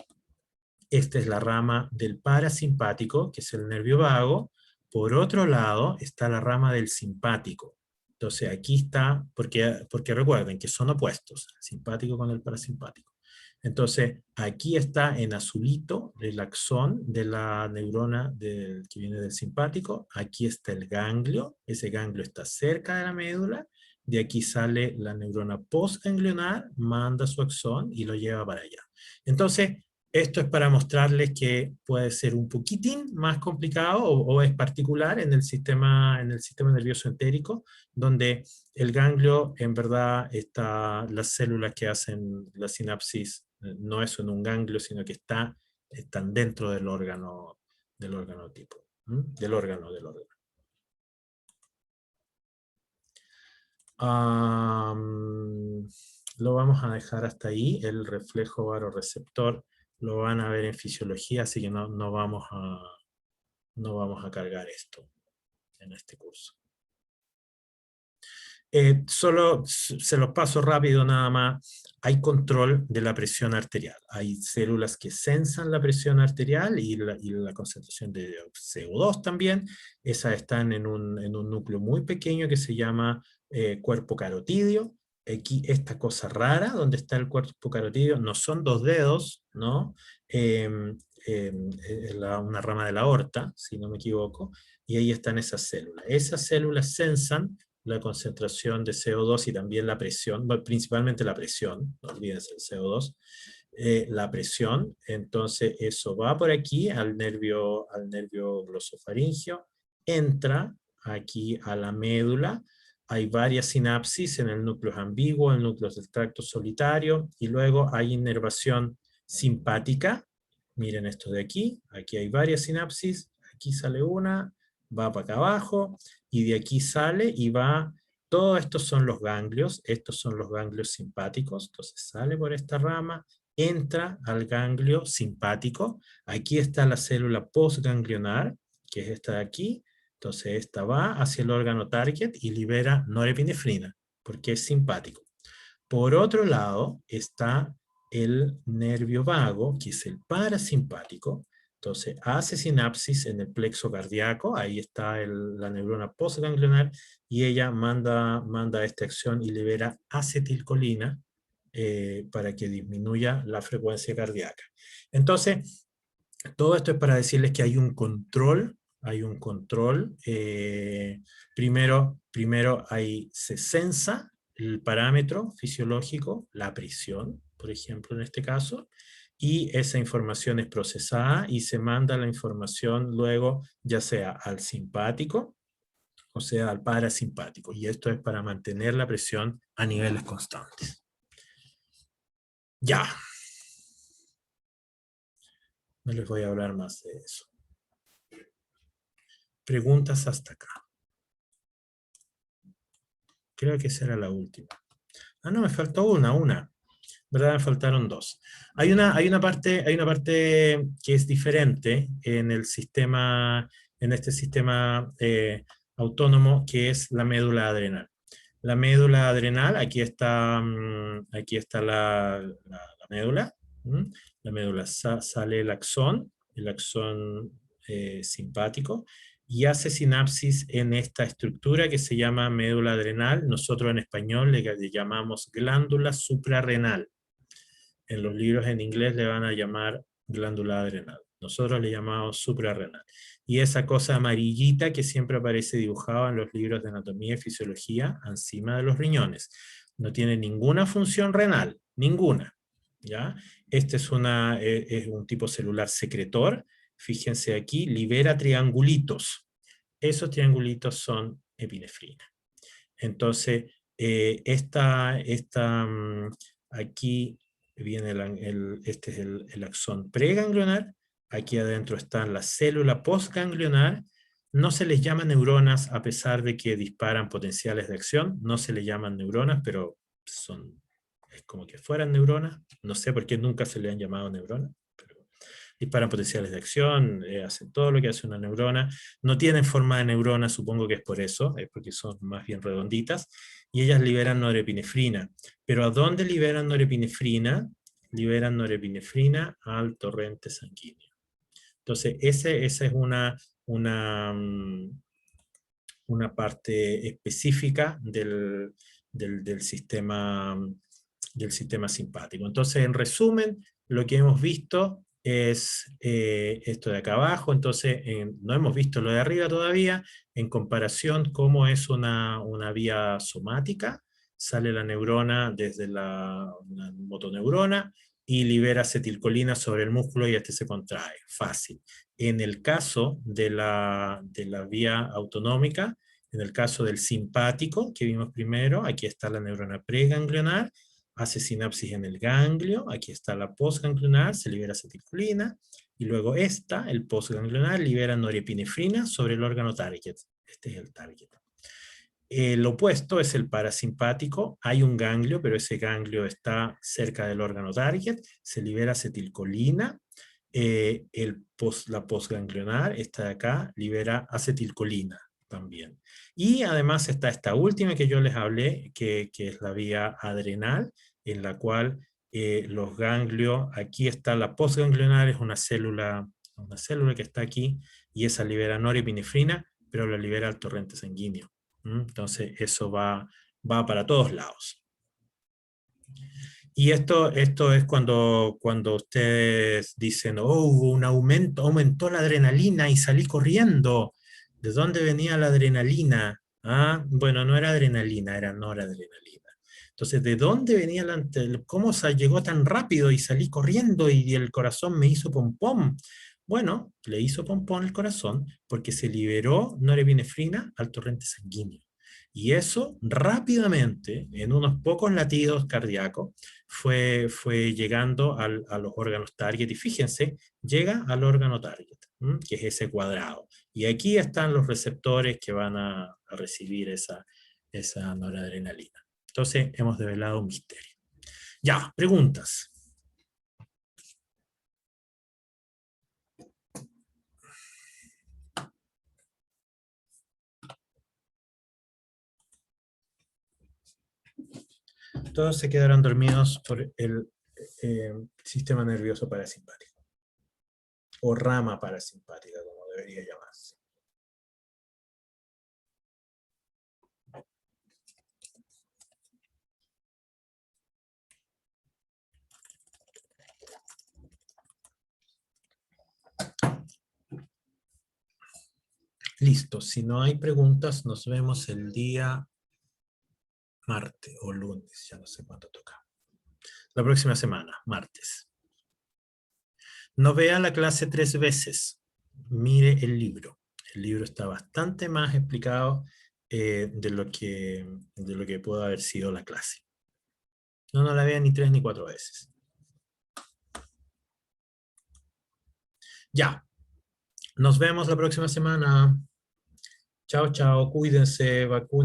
Speaker 1: es la rama del parasimpático, que es el nervio vago. Por otro lado, está la rama del simpático. Entonces, aquí está, porque recuerden que son opuestos, el simpático con el parasimpático. Entonces, aquí está en azulito el axón de la neurona que viene del simpático. Aquí está el ganglio. Ese ganglio está cerca de la médula. De aquí sale la neurona postganglionar, manda su axón y lo lleva para allá. Entonces, esto es para mostrarles que puede ser un poquitín más complicado o es particular en el sistema nervioso entérico, donde el ganglio, en verdad, las células que hacen la sinapsis no es en un ganglio, sino que están dentro del órgano tipo, del órgano. Lo vamos a dejar hasta ahí. El reflejo baroreceptor lo van a ver en fisiología, así que no vamos a cargar esto en este curso. Solo se los paso rápido nada más. Hay control de la presión arterial. Hay células que sensan la presión arterial y la concentración de CO2 también. Esas están en un núcleo muy pequeño que se llama cuerpo carotídeo. Aquí esta cosa rara, donde está el cuerpo carotídeo, no son dos dedos, ¿no? Una rama de la aorta, si no me equivoco, y ahí están esas células. Esas células sensan la concentración de CO2 y también la presión, bueno, principalmente la presión, no olvídense el CO2, la presión. Entonces eso va por aquí al nervio glosofaringeo, entra aquí a la médula. Hay varias sinapsis en el núcleo ambiguo, en el núcleo del tracto solitario, y luego hay inervación simpática. Miren esto de aquí hay varias sinapsis, aquí sale una, va para acá abajo, y de aquí sale y va, todos estos son los ganglios, estos son los ganglios simpáticos. Entonces sale por esta rama, entra al ganglio simpático, aquí está la célula postganglionar, que es esta de aquí. Entonces esta va hacia el órgano target y libera norepinefrina, porque es simpático. Por otro lado está el nervio vago, que es el parasimpático. Entonces hace sinapsis en el plexo cardíaco, ahí está la neurona postganglionar, y ella manda esta acción y libera acetilcolina para que disminuya la frecuencia cardíaca. Entonces, todo esto es para decirles que hay un control. Primero se sensa el parámetro fisiológico, la presión, por ejemplo, en este caso, y esa información es procesada y se manda la información luego, ya sea al simpático, o sea, al parasimpático, y esto es para mantener la presión a niveles constantes. Ya. No les voy a hablar más de eso. Preguntas hasta acá. Creo que esa era la última. No, me faltó una. ¿Verdad? Me faltaron dos. Hay una parte que es diferente en este sistema autónomo, que es la médula adrenal. La médula adrenal, aquí está la médula. La médula sale el axón simpático, y hace sinapsis en esta estructura que se llama médula adrenal. Nosotros en español le llamamos glándula suprarrenal. En los libros en inglés le van a llamar glándula adrenal. Nosotros le llamamos suprarrenal. Y esa cosa amarillita que siempre aparece dibujada en los libros de anatomía y fisiología encima de los riñones. No tiene ninguna función renal, ninguna. ¿Ya? Este es un tipo celular secretor. Fíjense aquí, libera triangulitos. Esos triangulitos son epinefrina. Entonces, aquí viene este es el axón preganglionar. Aquí adentro está la célula postganglionar, No se les llama neuronas a pesar de que disparan potenciales de acción, no se les llaman neuronas, pero es como que fueran neuronas, no sé por qué nunca se le han llamado neuronas, pero disparan potenciales de acción, hacen todo lo que hace una neurona, no tienen forma de neurona, supongo que es por eso, es porque son más bien redonditas, y ellas liberan norepinefrina. Pero ¿a dónde liberan norepinefrina? Liberan norepinefrina al torrente sanguíneo. Entonces, esa es una, una parte específica del sistema simpático. Entonces, en resumen, lo que hemos visto es esto de acá abajo, entonces no hemos visto lo de arriba todavía, en comparación cómo es una vía somática, sale la neurona desde una motoneurona y libera acetilcolina sobre el músculo y este se contrae, fácil. En el caso de la vía autonómica, en el caso del simpático, que vimos primero, aquí está la neurona preganglionar, hace sinapsis en el ganglio, aquí está la postganglionar, se libera acetilcolina, y luego esta, el postganglionar, libera norepinefrina sobre el órgano target. Este es el target. El opuesto es el parasimpático, hay un ganglio, pero ese ganglio está cerca del órgano target, se libera acetilcolina, la postganglionar, esta de acá, libera acetilcolina también. Y además está esta última que yo les hablé, que es la vía adrenal, en la cual los ganglios, aquí está la postganglionar, es una célula que está aquí, y esa libera norepinefrina, pero la libera al torrente sanguíneo. Entonces eso va para todos lados. Y esto es cuando ustedes dicen, oh, hubo un aumento, aumentó la adrenalina y salí corriendo. ¿De dónde venía la adrenalina? Ah, bueno, no era adrenalina, era noradrenalina. Entonces, ¿de dónde venía cómo llegó tan rápido y salí corriendo y el corazón me hizo pom-pom? Bueno, le hizo pom-pom el corazón porque se liberó norepinefrina al torrente sanguíneo. Y eso rápidamente, en unos pocos latidos cardíacos, fue llegando a los órganos target. Y fíjense, llega al órgano target, que es ese cuadrado. Y aquí están los receptores que van a recibir esa noradrenalina. Entonces, hemos develado un misterio. Ya, preguntas. Todos se quedaron dormidos por el sistema nervioso parasimpático, o rama parasimpática, como debería llamarse. Listo, si no hay preguntas, nos vemos el día martes o lunes, ya no sé cuánto toca. La próxima semana, martes. No vea la clase 3 veces, mire el libro. El libro está bastante más explicado de lo que pudo haber sido la clase. No la vea ni 3 ni 4 veces. Ya, nos vemos la próxima semana. Chao, chao, cuídense, vacunen.